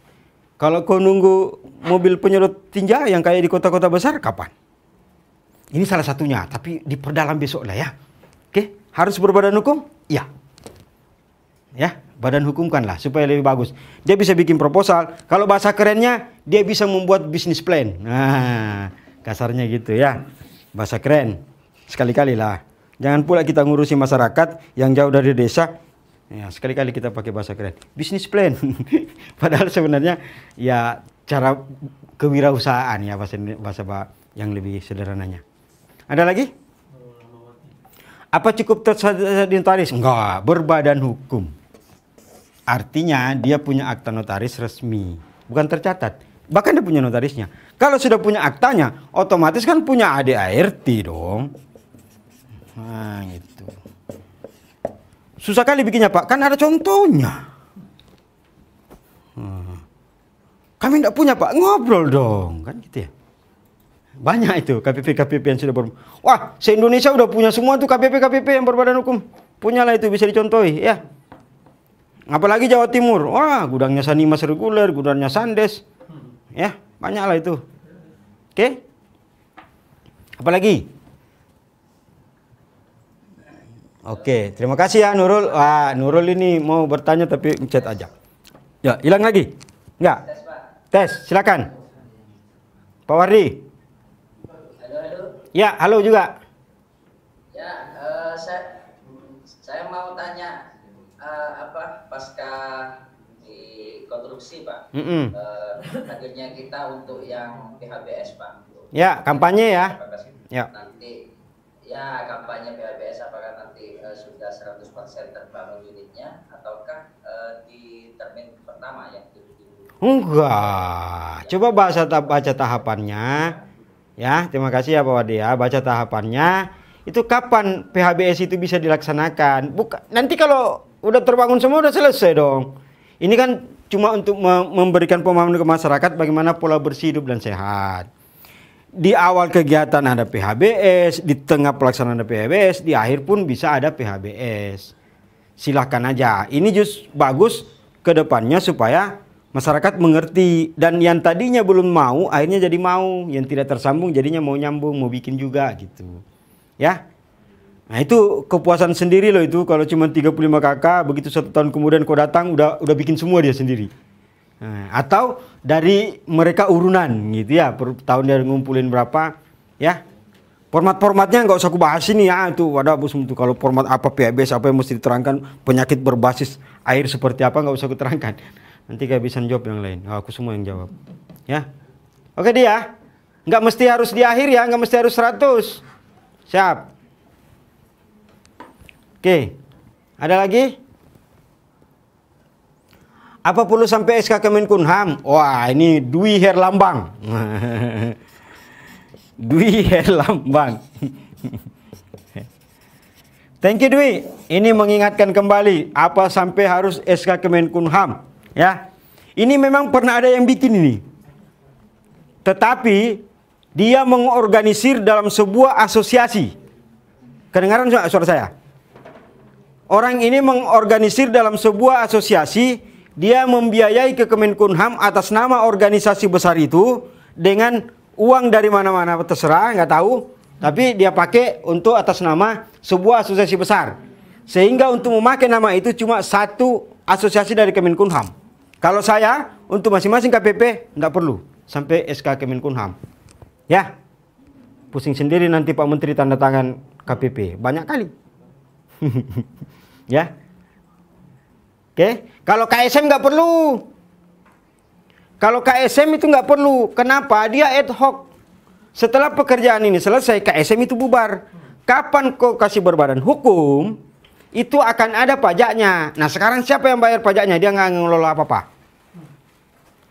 Kalau kau nunggu mobil penyedot tinja yang kayak di kota-kota besar kapan? Ini salah satunya, tapi diperdalam besok lah ya. Oke, harus berbadan hukum? Iya. Ya, badan hukumkanlah supaya lebih bagus. Dia bisa bikin proposal. Kalau bahasa kerennya, dia bisa membuat bisnis plan. Nah, kasarnya gitu ya. Bahasa keren. Sekali-kali lah. Jangan pula kita ngurusi masyarakat yang jauh dari desa. Ya, sekali-kali kita pakai bahasa keren. Bisnis plan. Padahal sebenarnya ya cara kewirausahaan ya bahasa yang lebih sederhananya. Ada lagi? Apa cukup tercatat di notaris? Enggak, berbadan hukum. Artinya dia punya akta notaris resmi, bukan tercatat. Bahkan dia punya notarisnya. Kalau sudah punya aktanya, otomatis kan punya ADART dong. Nah, gitu. Susah kali bikinnya, Pak. Kan ada contohnya. Kami tidak punya, Pak. Ngobrol dong, kan gitu ya. Banyak itu KPP yang sudah wah, se-Indonesia udah punya semua tuh KPP yang berbadan hukum. Punyalah itu, bisa dicontohi ya. Apalagi Jawa Timur. Wah, gudangnya Sanimas reguler, gudangnya Sandes. Ya, banyaklah itu. Oke? Apalagi? Oke, terima kasih ya Nurul. Wah, Nurul ini mau bertanya tapi chat aja. Ya, hilang lagi? Enggak? Tes, silakan. Pak Wardi. Ya, halo juga. Ya, saya mau tanya pasca konstruksi Pak, hadirnya kita untuk yang PHBS Pak. Ya, kampanye ya. Ya. Nanti ya kampanye PHBS apakah nanti sudah 100% terbangun unitnya ataukah di termin pertama yang enggak. Coba baca tahapannya. Ya, terima kasih ya Pak Wadi ya. Baca tahapannya. Itu kapan PHBS itu bisa dilaksanakan? Nanti kalau udah terbangun semua udah selesai dong. Ini kan cuma untuk memberikan pemahaman ke masyarakat bagaimana pola bersih hidup dan sehat. Di awal kegiatan ada PHBS, di tengah pelaksanaan ada PHBS, di akhir pun bisa ada PHBS. Silahkan aja. Ini bagus ke depannya supaya masyarakat mengerti, dan yang tadinya belum mau akhirnya jadi mau, yang tidak tersambung jadinya mau nyambung, mau bikin juga gitu. Ya. Nah, itu kepuasan sendiri loh itu kalau cuma 35 kakak begitu 1 tahun kemudian kau datang udah bikin semua dia sendiri. Nah, atau dari mereka urunan gitu ya, per tahun dia ngumpulin berapa ya. Format-formatnya nggak usah aku bahas ini ya, itu ada bos itu kalau format apa PHBS apa yang mesti diterangkan, penyakit berbasis air seperti apa nggak usah aku terangkan. Nanti kehabisan jawab yang lain. Aku semua yang jawab. Ya. Oke dia. Nggak mesti harus di akhir ya. Nggak mesti harus 100. Siap. Oke. Ada lagi? Apa perlu sampai SK Kemenkumham? Wah, ini Dwi Herlambang. Dwi Herlambang. Thank you Dwi. Ini mengingatkan kembali. Apa sampai harus SK Kemenkumham? Ya, ini memang pernah ada yang bikin ini. Tetapi dia mengorganisir dalam sebuah asosiasi. Kedengaran suara saya? Orang ini mengorganisir dalam sebuah asosiasi. Dia membiayai ke Kemenkumham atas nama organisasi besar itu dengan uang dari mana-mana terserah, nggak tahu. Tapi dia pakai untuk atas nama sebuah asosiasi besar. Sehingga untuk memakai nama itu cuma satu asosiasi dari Kemenkumham. Kalau saya, untuk masing-masing KPP, tidak perlu. Sampai SK Kemenkumham. Ya. Pusing sendiri nanti Pak Menteri tanda tangan KPP. Banyak kali. Ya. Oke. Kalau KSM nggak perlu. Kalau KSM itu nggak perlu. Kenapa? Dia ad hoc. Setelah pekerjaan ini selesai, KSM itu bubar. Kapan kau kasih berbadan hukum? itu akan ada pajaknya. Nah sekarang siapa yang bayar pajaknya? Dia nggak ngelola apa-apa.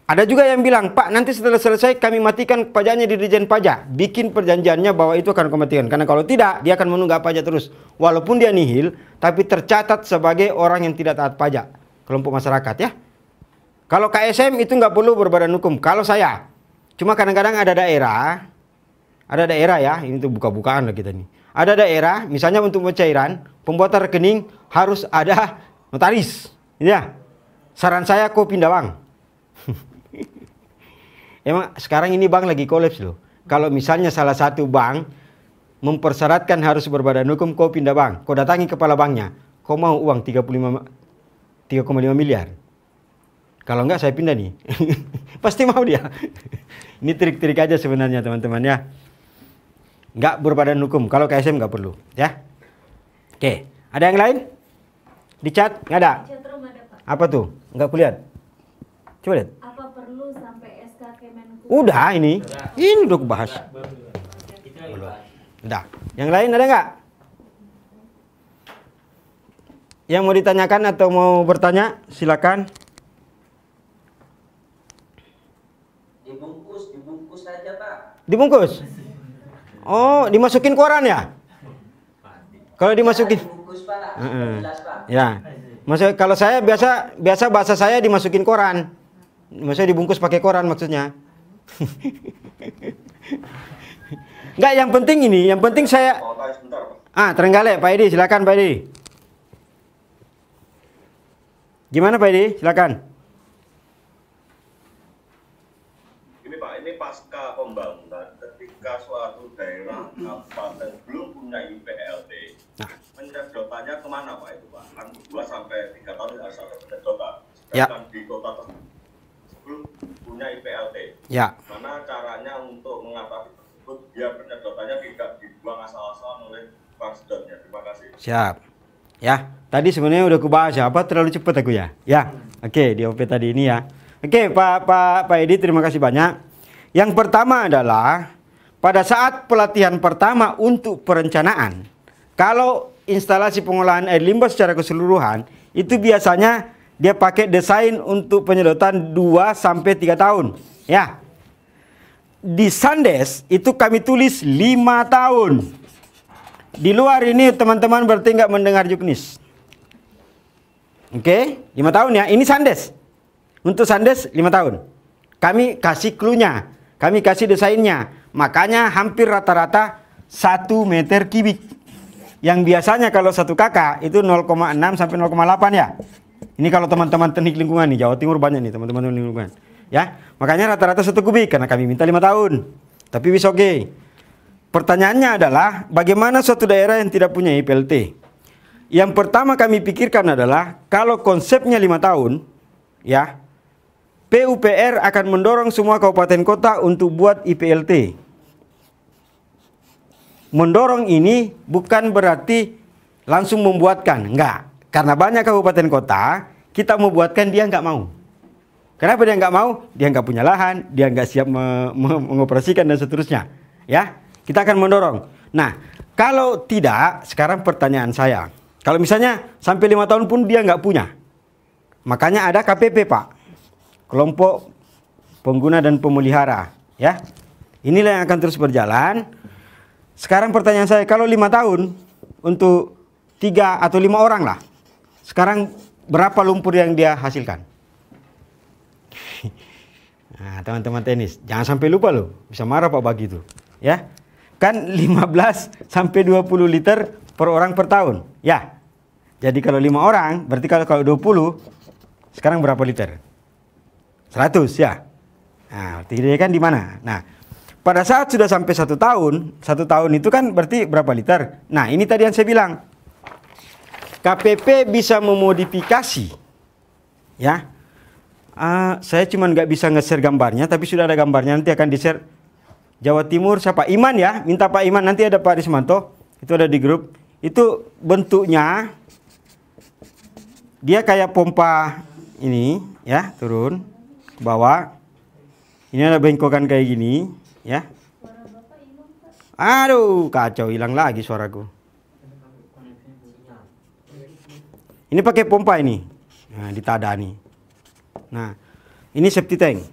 Ada juga yang bilang, Pak nanti setelah selesai kami matikan pajaknya di Dirjen Pajak. Bikin perjanjiannya bahwa itu akan kau matikan. Karena kalau tidak, dia akan menunggak pajak terus. Walaupun dia nihil, tapi tercatat sebagai orang yang tidak taat pajak. Kelompok masyarakat ya. Kalau KSM itu nggak perlu berbadan hukum. Kalau saya, cuma kadang-kadang ada daerah ya, ini tuh buka-bukaan lah kita nih. Ada daerah, misalnya untuk pencairan, pembuatan rekening harus ada notaris. Ya, saran saya kau pindah bank. Emang sekarang ini bank lagi kolaps loh. Kalau misalnya salah satu bank mempersyaratkan harus berbadan hukum, kau pindah bank. Kau datangi kepala banknya, kau mau uang 3,5 miliar. Kalau enggak saya pindah nih. Pasti mau dia. Ini trik-trik aja sebenarnya teman-teman ya. Enggak berbadan hukum. Kalau KSM enggak perlu ya. Oke, ada yang lain? Di chat? Enggak ada? Di chat room ada, Pak. Apa tuh? Enggak kulihat. Coba lihat. Apa perlu sampai SK Kemenku? Udah ini. Ini udah kubahas. Belum. Udah. Yang lain ada enggak? Yang mau ditanyakan atau mau bertanya? Silakan. Dibungkus aja Pak. Dibungkus? Oh, dimasukin koran ya? Kalau dimasukin? Dibungkus Pak. Jelas Pak. Ya. Maksud kalau saya biasa bahasa saya dimasukin koran. Maksudnya dibungkus pakai koran maksudnya. Enggak, yang penting ini, yang penting saya. Trenggalek, Pak Edi, silakan Pak Edi. Gimana Pak Edi? Silakan. Ini Pak, ini pasca pembangunan ketika suatu daerah kabupaten belum punya IPLT, penyedotannya kemana Pak itu Pak? Kan 2 sampai 3 tahun harus ada penyedotan. Sedangkan di kota tersebut belum punya IPLT. Ya. Mana caranya untuk mengatasi tersebut biar penyedotannya tidak dibuang asal-asalan oleh Pak Sedotnya? Terima kasih. Siap. Ya, tadi sebenarnya udah kubahas ya, apa terlalu cepat aku ya? Ya, oke, di OP tadi ini ya. Oke, Pak Edi, terima kasih banyak. Yang pertama adalah pada saat pelatihan pertama untuk perencanaan, kalau instalasi pengolahan air limbah secara keseluruhan, itu biasanya dia pakai desain untuk penyedotan 2 sampai 3 tahun. Ya. Di Sandes itu kami tulis 5 tahun. Di luar ini teman-teman berarti nggak mendengar juknis. Oke, 5 tahun ya. Ini Sandes. Untuk Sandes 5 tahun. Kami kasih clue-nya, kami kasih desainnya. Makanya hampir rata-rata 1 meter kubik. Yang biasanya kalau 1 kakak itu 0,6 sampai 0,8 ya. Ini kalau teman-teman teknik lingkungan nih, Jawa Timur banyak nih teman-teman lingkungan. Ya, makanya rata-rata 1 kubik karena kami minta 5 tahun. Tapi bisa oke. Pertanyaannya adalah bagaimana suatu daerah yang tidak punya IPLT? Yang pertama kami pikirkan adalah kalau konsepnya 5 tahun, ya, PUPR akan mendorong semua kabupaten kota untuk buat IPLT. Mendorong ini bukan berarti langsung membuatkan, enggak. Karena banyak kabupaten kota kita mau buatkan dia enggak mau. Kenapa dia enggak mau? Dia enggak punya lahan, dia enggak siap mengoperasikan dan seterusnya, ya. Kita akan mendorong. Nah, kalau tidak, sekarang pertanyaan saya. Kalau misalnya sampai 5 tahun pun dia nggak punya. Makanya ada KPP, Pak. Kelompok pengguna dan pemelihara. Ya. Inilah yang akan terus berjalan. Sekarang pertanyaan saya, kalau 5 tahun untuk 3 atau 5 orang lah. Sekarang berapa lumpur yang dia hasilkan? Nah, teman-teman tenis, jangan sampai lupa loh. Bisa marah Pak Bagi itu. Ya. Kan 15 sampai 20 liter per orang per tahun. Ya. Jadi kalau 5 orang, berarti kalau 20, sekarang berapa liter? 100 ya. Nah, dia kan di mana? Nah, pada saat sudah sampai 1 tahun, 1 tahun itu kan berarti berapa liter? Nah, ini tadi yang saya bilang. KPP bisa memodifikasi. Ya. Saya cuma nggak bisa nge-share gambarnya, tapi sudah ada gambarnya, nanti akan di-share. Jawa Timur siapa? Iman ya, minta Pak Iman, nanti ada Pak Rismanto, itu ada di grup. Itu bentuknya dia kayak pompa ini ya, turun ke bawah. Ini ada bengkokan kayak gini ya. Aduh, kacau, hilang lagi suaraku. Ini pakai pompa ini. Nah, ditadani. Nah, ini safety tank.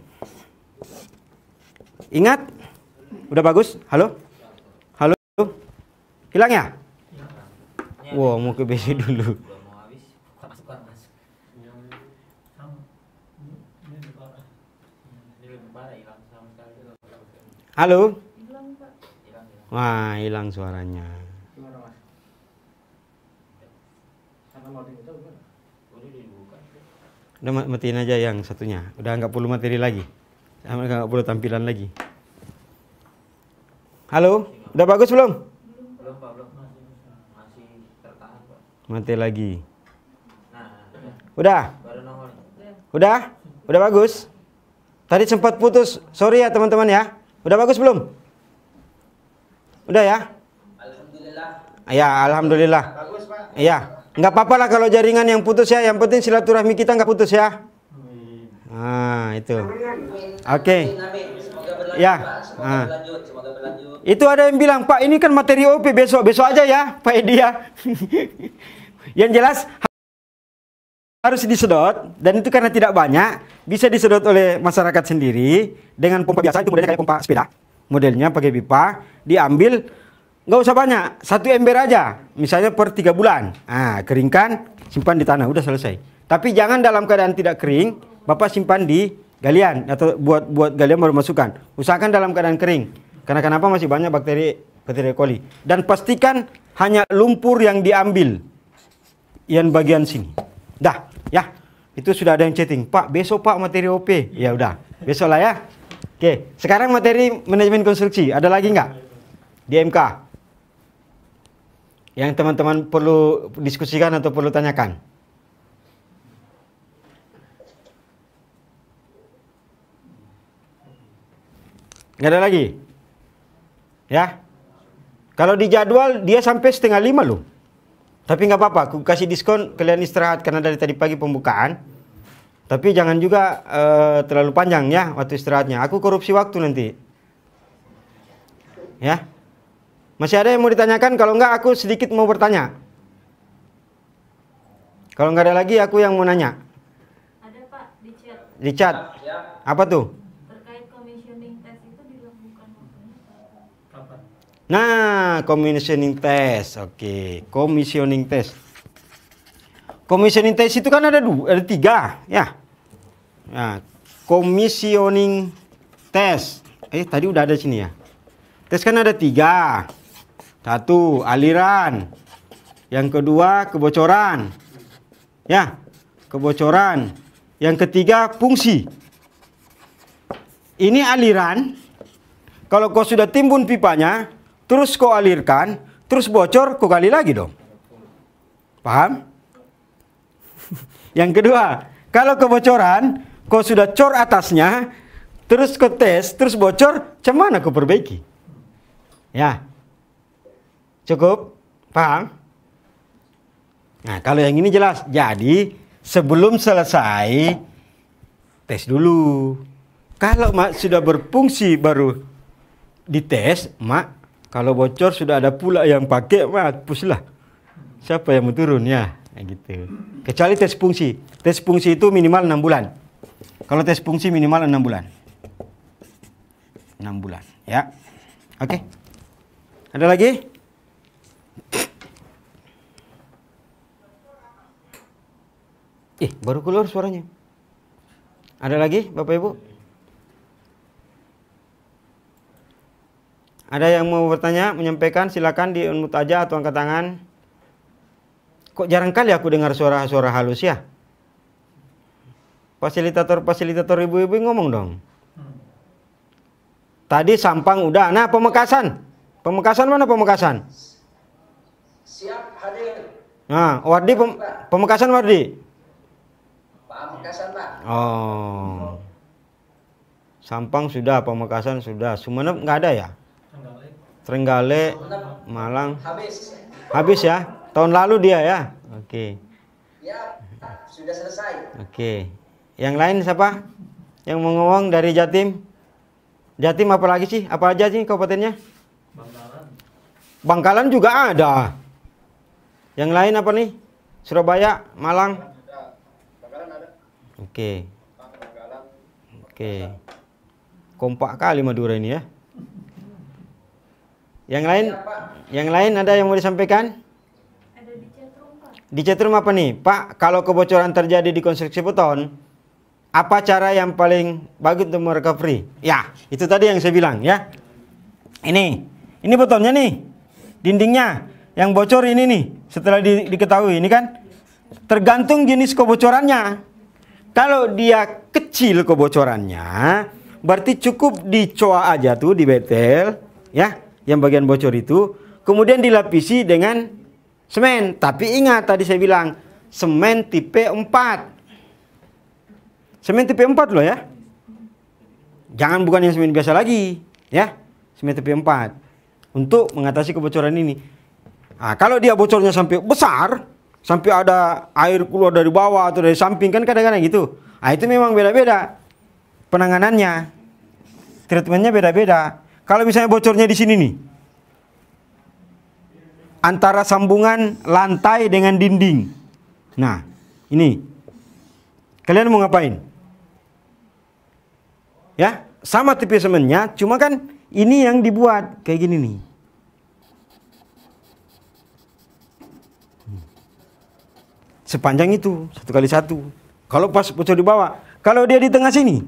Ingat? Udah bagus? Halo? Halo? Hilang ya? Wow, mau ke BC dulu. Udah mau habis. Masuk. Ini lebih parah, hilang sama sekali. Halo? Hilang, Pak. Hilang. Wah, hilang suaranya. Gimana mas? Karena mau itu gimana? Udah dibuka. Udah matiin aja yang satunya. Udah nggak perlu materi lagi. Sama nggak perlu tampilan lagi. Halo? Udah bagus belum? Belum Pak, belum. Masih tertahan Pak. Mati lagi. Nah, Udah? baru nongol. Udah? Udah bagus? Tadi sempat putus. Sorry ya teman-teman ya. Udah bagus belum? Udah ya? Alhamdulillah. Ya, alhamdulillah. Bagus, Pak. Iya. Nggak apa-apa lah kalau jaringan yang putus ya. Yang penting silaturahmi kita nggak putus ya. Ah, itu. Oke. Amin. Semoga berlanjut, Ya. Pak. Semoga berlanjut. Semoga berlanjut. Itu ada yang bilang, Pak ini kan materi OP besok aja ya, Pak Edi ya. Yang jelas harus disedot, dan itu karena tidak banyak, bisa disedot oleh masyarakat sendiri dengan pompa biasa, itu modelnya kayak pompa sepeda. Modelnya pakai pipa, diambil, nggak usah banyak, 1 ember aja, misalnya per 3 bulan. Nah, keringkan, simpan di tanah, udah selesai. Tapi jangan dalam keadaan tidak kering, Bapak simpan di galian atau buat galian baru masukkan. Usahakan dalam keadaan kering. Karena kenapa masih banyak bakteri E. coli. Dan pastikan hanya lumpur yang diambil. Yang bagian sini. Dah, ya. Itu sudah ada yang chatting. Pak, besok Pak materi OP. Ya udah, besok lah ya. Oke, sekarang materi manajemen konstruksi. Ada lagi nggak? Di MK. Yang teman-teman perlu diskusikan atau perlu tanyakan. Nggak ada lagi? Ya. Kalau di jadwal dia sampai 4:30 loh. Tapi nggak apa-apa, aku kasih diskon kalian istirahat karena dari tadi pagi pembukaan. Tapi jangan juga terlalu panjang ya waktu istirahatnya. Aku korupsi waktu nanti. Ya. Masih ada yang mau ditanyakan? Kalau nggak aku sedikit mau bertanya. Kalau nggak ada lagi aku yang mau nanya. Ada Pak di chat. Di chat. Ya. Apa tuh? Terkait commissioning test itu dilakukan waktunya kapan? Nah, commissioning test. Oke, commissioning test. Commissioning test itu kan ada 3, ya. Nah, commissioning test. Tadi udah ada sini ya. Tes kan ada 3. 1, aliran. Yang kedua, kebocoran. Ya, kebocoran. Yang ketiga, fungsi. Ini aliran. Kalau kau sudah timbun pipanya, terus kau alirkan, terus bocor, kau gali lagi dong. Paham? Yang kedua, kalau kebocoran, kau sudah cor atasnya, terus kau tes, terus bocor, macam mana kau perbaiki? Ya. Cukup? Paham? Nah, kalau yang ini jelas. Jadi, sebelum selesai, tes dulu. Kalau sudah berfungsi baru dites, kalau bocor sudah ada pula yang pakai, hapuslah. Siapa yang mau turun ya? Nah, gitu. Kecuali tes fungsi. Tes fungsi itu minimal 6 bulan. Kalau tes fungsi minimal 6 bulan. 6 bulan, ya. Oke. Ada lagi? Baru keluar suaranya. Ada lagi, Bapak Ibu? Ada yang mau bertanya, menyampaikan, silakan di unmute aja atau angkat tangan. Kok jarang kali aku dengar suara-suara halus ya? Fasilitator ibu-ibu ngomong dong. Tadi Sampang udah. Nah, Pamekasan. Pamekasan mana Pamekasan? Siap hadir. Nah, Wardi Pamekasan Wardi. Pamekasan Pak. Oh. Sampang sudah, Pamekasan sudah. Sumeneb nggak ada ya? Trenggale, Malang. Habis ya? Tahun lalu dia ya? Oke. Ya, sudah selesai. Oke. Yang lain siapa? Yang mau ngomong dari Jatim? Jatim apa lagi sih? Apa aja sih kabupatennya? Bangkalan. Bangkalan juga ada. Yang lain apa nih? Surabaya, Malang. Ada. Bakalan ada. Oke. Bakalan. Oke. Kompak kali Madura ini ya. Yang lain? Yang lain ada yang mau disampaikan? Ada di chatroom, Pak. Di chatroom apa nih? Pak, kalau kebocoran terjadi di konstruksi beton, apa cara yang paling bagus untuk merecovery? Ya, itu tadi yang saya bilang ya. Ini betonnya nih. Dindingnya yang bocor ini nih. Setelah diketahui ini kan tergantung jenis kebocorannya. Kalau dia kecil kebocorannya, berarti cukup dicoa aja tuh, dibetel ya, yang bagian bocor itu, kemudian dilapisi dengan semen. Tapi ingat tadi saya bilang semen tipe 4. Semen tipe 4 loh ya. Jangan bukan yang semen biasa lagi ya. Semen tipe 4 untuk mengatasi kebocoran ini. Nah, kalau dia bocornya sampai besar, sampai ada air keluar dari bawah atau dari samping kan kadang-kadang gitu. Nah, itu memang beda-beda penanganannya. Treatmentnya beda-beda. Kalau misalnya bocornya di sini nih, antara sambungan lantai dengan dinding. Nah, ini. Kalian mau ngapain? Ya, sama tipe semennya, cuma kan ini yang dibuat kayak gini nih. Sepanjang itu 1x1. Kalau pas bocor di bawah, kalau dia di tengah sini,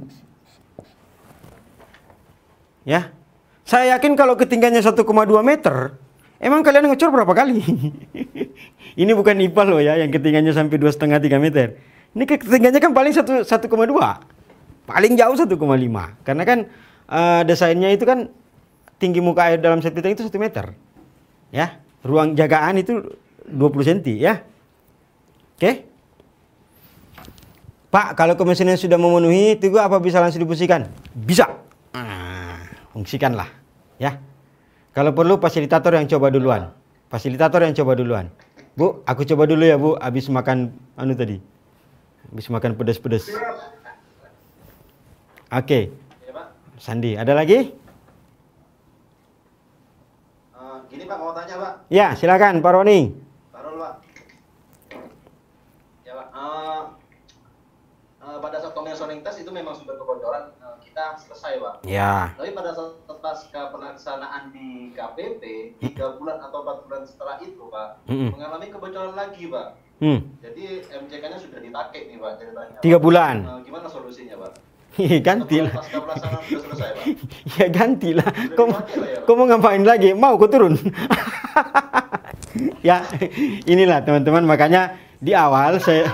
ya, saya yakin kalau ketinggiannya 1,2 meter, emang kalian ngecor berapa kali? Ini bukan IPA loh ya, yang ketinggiannya sampai 2,5-3 meter. Ini ketinggiannya kan paling 1,2, paling jauh 1,5. Karena kan desainnya itu kan tinggi muka air dalam septic tank itu 1 meter, ya. Ruang jagaan itu 20 cm, ya. Oke. Pak, kalau komisioner sudah memenuhi, itu apa bisa langsung difungsikan? Bisa. Fungsikanlah, ya. Kalau perlu fasilitator yang coba duluan. Fasilitator yang coba duluan. Bu, aku coba dulu ya, Bu, habis makan tadi. Habis makan pedas-pedas. Oke. Sandi, ada lagi? Gini Pak, mau tanya Pak. Ya, silakan Pak Roni. Taruh Pak. Ya Pak, pada saat commissioning test itu memang sumber kebocoran kita selesai Pak. Ya. Tapi pada saat pasca pelaksanaan di KPP 3 bulan atau 4 bulan setelah itu Pak, mengalami kebocoran lagi Pak. Jadi MCK-nya sudah dipakai nih Pak ceritanya. 3 bulan. Gimana solusinya Pak? Gantilah. Pasca pelaksanaan sudah selesai Pak. Ya gantilah. Kau mau ngapain lagi? Mau kau turun? Ya, inilah teman-teman, makanya di awal saya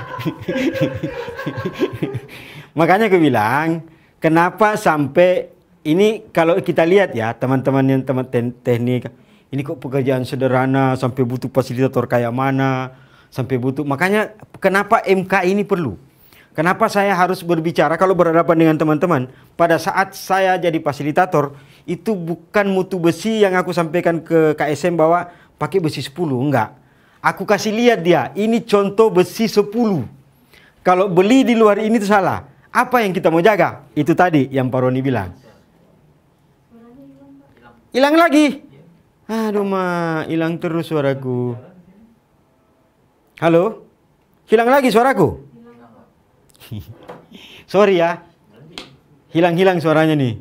makanya aku bilang, kenapa sampai ini kalau kita lihat ya teman-teman yang teknik, ini kok pekerjaan sederhana sampai butuh fasilitator kayak mana, sampai butuh, makanya kenapa MK ini perlu. Kenapa saya harus berbicara kalau berhadapan dengan teman-teman? Pada saat saya jadi fasilitator, itu bukan mutu besi yang aku sampaikan ke KSM bahwa pakai besi 10, enggak. Aku kasih lihat dia, ini contoh besi 10. Kalau beli di luar ini itu salah. Apa yang kita mau jaga? Itu tadi yang Pak Roni bilang. Hilang lagi. Aduh hilang terus suaraku. Halo? Hilang lagi suaraku? Sorry ya, hilang-hilang suaranya nih.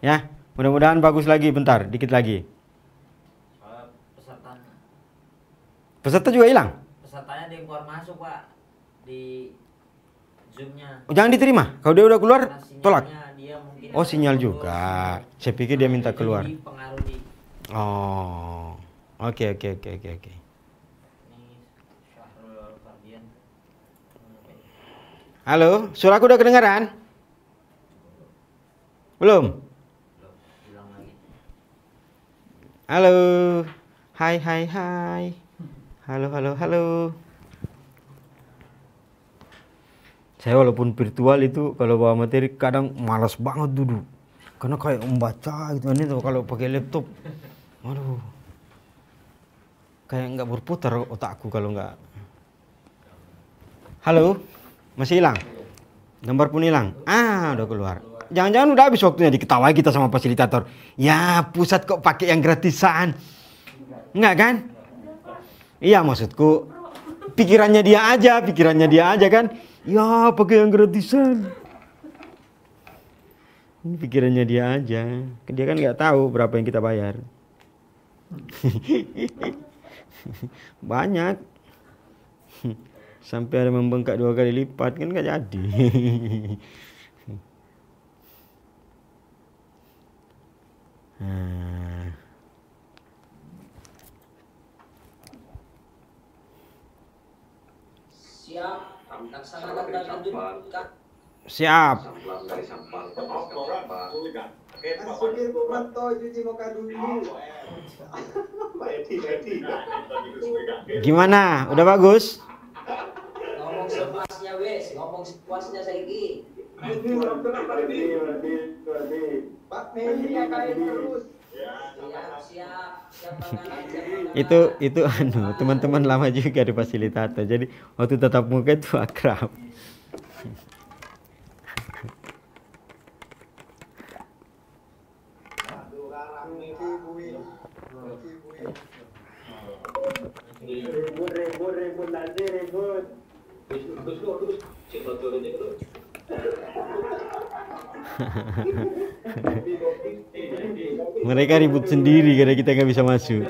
Ya, mudah-mudahan bagus lagi, bentar, dikit lagi. Pesertanya. Peserta juga hilang? Pesertanya ada yang keluar masuk Pak di Zoom-nya. Jangan diterima, kalau dia udah keluar, tolak. Dia mungkin Oh, sinyal juga. Saya pikir dia minta keluar. Pengaruh di. Oh, oke. Halo, suaraku udah kedengaran? Belum? Halo. Hai. Halo. Saya walaupun virtual itu kalau bawa materi kadang malas banget duduk. Karena kayak membaca gitu ini tuh kalau pakai laptop. Aduh. Kayak nggak berputar otakku kalau nggak. Halo. Masih hilang? Gambar pun hilang? Udah keluar. Jangan-jangan udah habis waktunya diketawai kita sama fasilitator. Ya, pusat kok pakai yang gratisan. Enggak kan? Iya, maksudku pikirannya dia aja kan. Ya pakai yang gratisan. Ini pikirannya dia aja. Dia kan nggak tahu berapa yang kita bayar. Banyak. Sampai ada membengkak 2 kali lipat kan nggak jadi. Siap, laksanakan dalam duka. Siap. Gimana? Udah bagus? Ngomong sepuasnya wes, ngomong sepuasnya saiki. Pak Meli kain terus. Siap. Itu anu teman-teman lama juga di fasilitator. Jadi waktu tatap muka itu akrab. Mereka ribut sendiri karena kita nggak bisa masuk.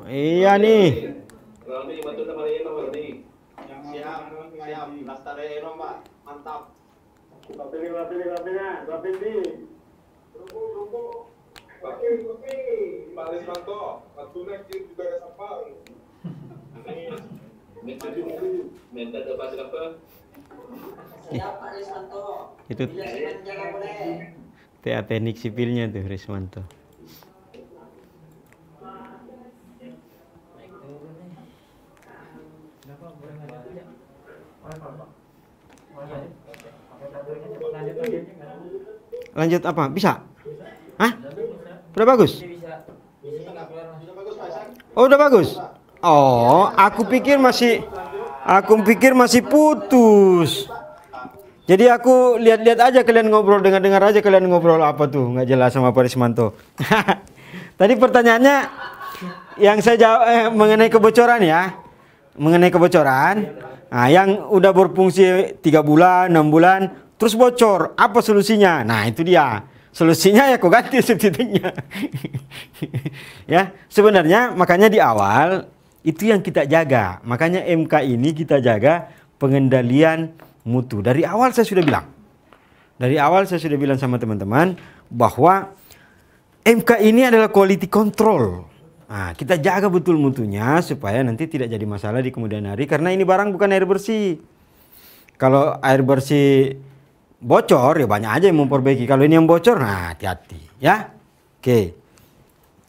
Iya nih. Siap. Lastareno, Pak. Mantap. Pak Rismanto, waktunya juga ada sampah. Minta dapat apa? Siap Pak Rismanto. Itu TA teknik sipilnya tuh Rismanto. Lanjut apa? Bisa? Hah? Udah bagus? Oh, udah bagus. Oh, aku pikir masih putus. Jadi aku lihat-lihat aja kalian ngobrol, dengar aja kalian ngobrol apa tuh, nggak jelas sama Pak Rismanto. Tadi pertanyaannya yang saya jawab mengenai kebocoran ya. Mengenai kebocoran. Nah, yang udah berfungsi 3 bulan, 6 bulan, terus bocor, apa solusinya? Nah, itu dia. Solusinya ya kau ganti substitutnya. Ya, sebenarnya makanya di awal itu yang kita jaga. Makanya MK ini kita jaga pengendalian mutu. Dari awal saya sudah bilang. Dari awal saya sudah bilang sama teman-teman bahwa MK ini adalah quality control. Nah, kita jaga betul mutunya supaya nanti tidak jadi masalah di kemudian hari, karena ini barang bukan air bersih. Kalau air bersih bocor ya banyak aja yang memperbaiki. Kalau ini yang bocor, nah hati-hati ya. Oke.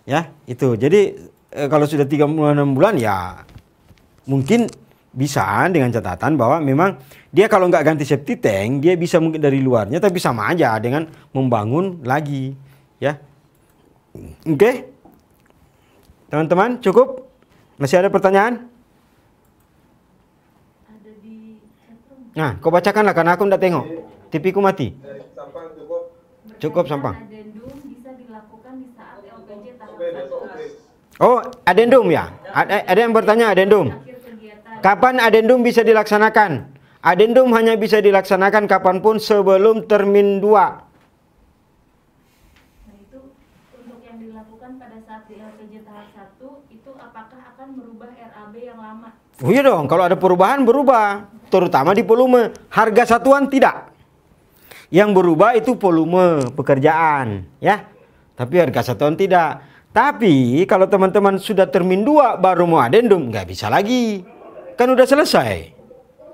Ya, itu. Jadi kalau sudah 3 bulan 6 bulan ya mungkin bisa dengan catatan bahwa memang dia kalau nggak ganti safety tank, dia bisa mungkin dari luarnya, tapi sama aja dengan membangun lagi ya. Oke. Teman-teman, cukup? Masih ada pertanyaan? Ada di chatroom. Nah, kau bacakanlah karena aku nggak tengok. TV-ku mati. Cukup Sampang. Adendum bisa dilakukan di saat LPJ tahap 1. Oh, adendum ya? Ada yang bertanya adendum. Kapan adendum bisa dilaksanakan? Adendum hanya bisa dilaksanakan kapanpun sebelum termin 2. Oh iya dong, kalau ada perubahan berubah, terutama di volume. Harga satuan tidak. Yang berubah itu volume pekerjaan, ya. Tapi harga satuan tidak. Tapi kalau teman-teman sudah termin 2 baru mau adendum, nggak bisa lagi. Kan udah selesai.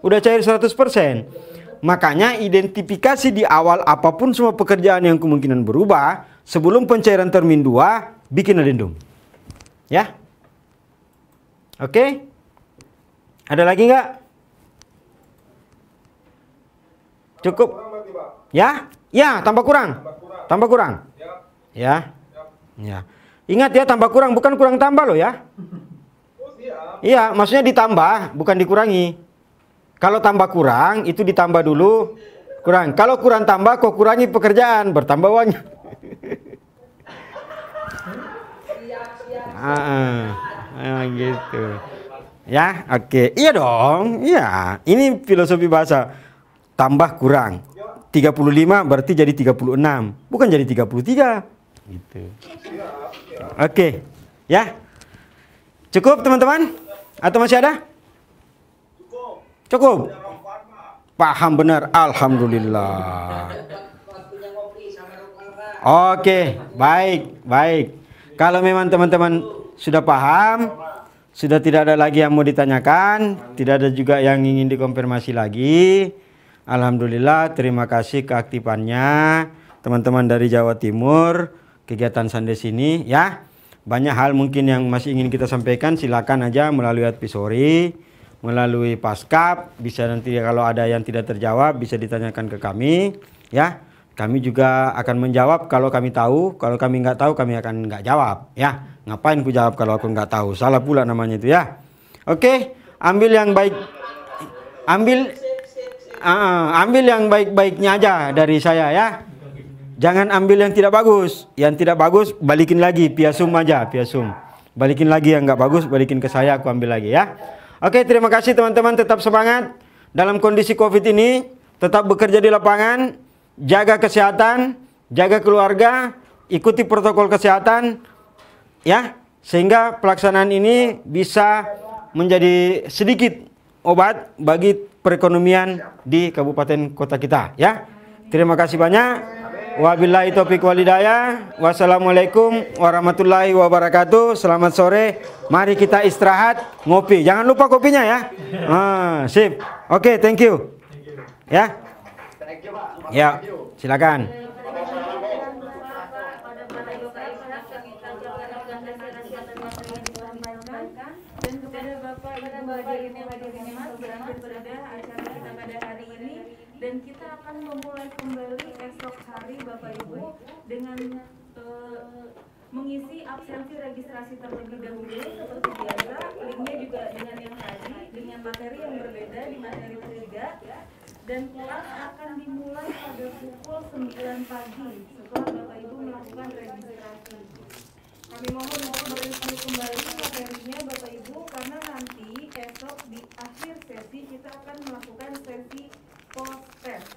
Udah cair 100%. Makanya identifikasi di awal apapun semua pekerjaan yang kemungkinan berubah, sebelum pencairan termin 2, bikin adendum. Ya. Oke? Ada lagi nggak? Cukup? Ya? Ya, tambah kurang. Tambah kurang. Ya. Ya. Ingat ya, tambah kurang bukan kurang tambah loh ya. Iya, maksudnya ditambah, bukan dikurangi. Kalau tambah kurang, itu ditambah dulu. Kurang. Kalau kurang tambah, kok kurangi pekerjaan, bertambah uangnya. Gitu. Ya, oke. Iya dong. Iya. Ini filosofi bahasa. Tambah kurang. 35 berarti jadi 36. Bukan jadi 33. Gitu. Oke. Ya. Cukup teman-teman? Atau masih ada? Cukup. Paham benar. Alhamdulillah. Oke, baik. Kalau memang teman-teman sudah paham, sudah tidak ada lagi yang mau ditanyakan, tidak ada juga yang ingin dikonfirmasi lagi. Alhamdulillah, terima kasih keaktifannya teman-teman dari Jawa Timur, kegiatan Sandes ini ya. Banyak hal mungkin yang masih ingin kita sampaikan, silakan aja melalui advisory, melalui Paskap, bisa nanti kalau ada yang tidak terjawab bisa ditanyakan ke kami ya. Kami juga akan menjawab kalau kami tahu, kalau kami nggak tahu kami akan nggak jawab ya. Ngapain ku jawab kalau aku nggak tahu, salah pula namanya itu ya. Oke, ambil yang baik, ambil yang baik-baiknya aja dari saya ya. Jangan ambil yang tidak bagus. Yang tidak bagus balikin lagi, piasum aja, piasum. Balikin lagi yang nggak bagus, balikin ke saya, aku ambil lagi ya. Oke, terima kasih teman-teman, tetap semangat dalam kondisi Covid ini, tetap bekerja di lapangan, jaga kesehatan, jaga keluarga, ikuti protokol kesehatan ya, sehingga pelaksanaan ini bisa menjadi sedikit obat bagi perekonomian di kabupaten kota kita ya. Terima kasih banyak. Wabillahi taufiq wal hidayah. Wassalamualaikum warahmatullahi wabarakatuh. Selamat sore. Mari kita istirahat, ngopi. Jangan lupa kopinya ya. Sip. Oke, thank you. Ya. Ya, silakan. Dan kepada Bapak Ibu hadirin yang berada acara kita pada hari ini, dan kita akan memulai kembali esok hari Bapak Ibu dengan mengisi absensi registrasi terlebih dahulu seperti biasa. Linknya juga dengan yang tadi, dengan materi yang berbeda di materi ketiga. Dan kelas akan dimulai pada pukul 9 pagi setelah Bapak Ibu melakukan registrasi. Kami mohon untuk mereview kembali materinya Bapak Ibu, karena nanti esok di akhir sesi kita akan melakukan sesi post test.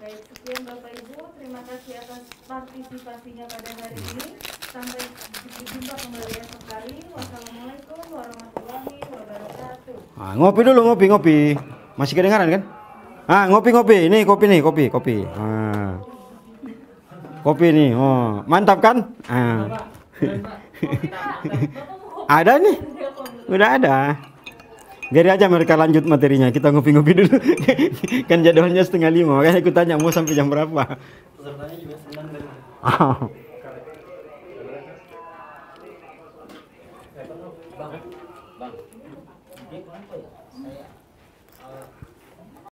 Baik, sekian Bapak Ibu, terima kasih atas partisipasinya pada hari ini. Sampai jumpa kembali esok hari. Wassalamualaikum warahmatullahi wabarakatuh. Ngopi dulu, ngopi. Masih kedengaran kan? Ngopi. Ini kopi nih, kopi. Kopi nih. Oh, mantap kan? Ada nih. Udah ada. Biar aja mereka lanjut materinya. Kita ngopi-ngopi dulu. Kan jadwalnya 4:30. Makanya aku tanya mau sampai jam berapa. Pesertanya juga senang dan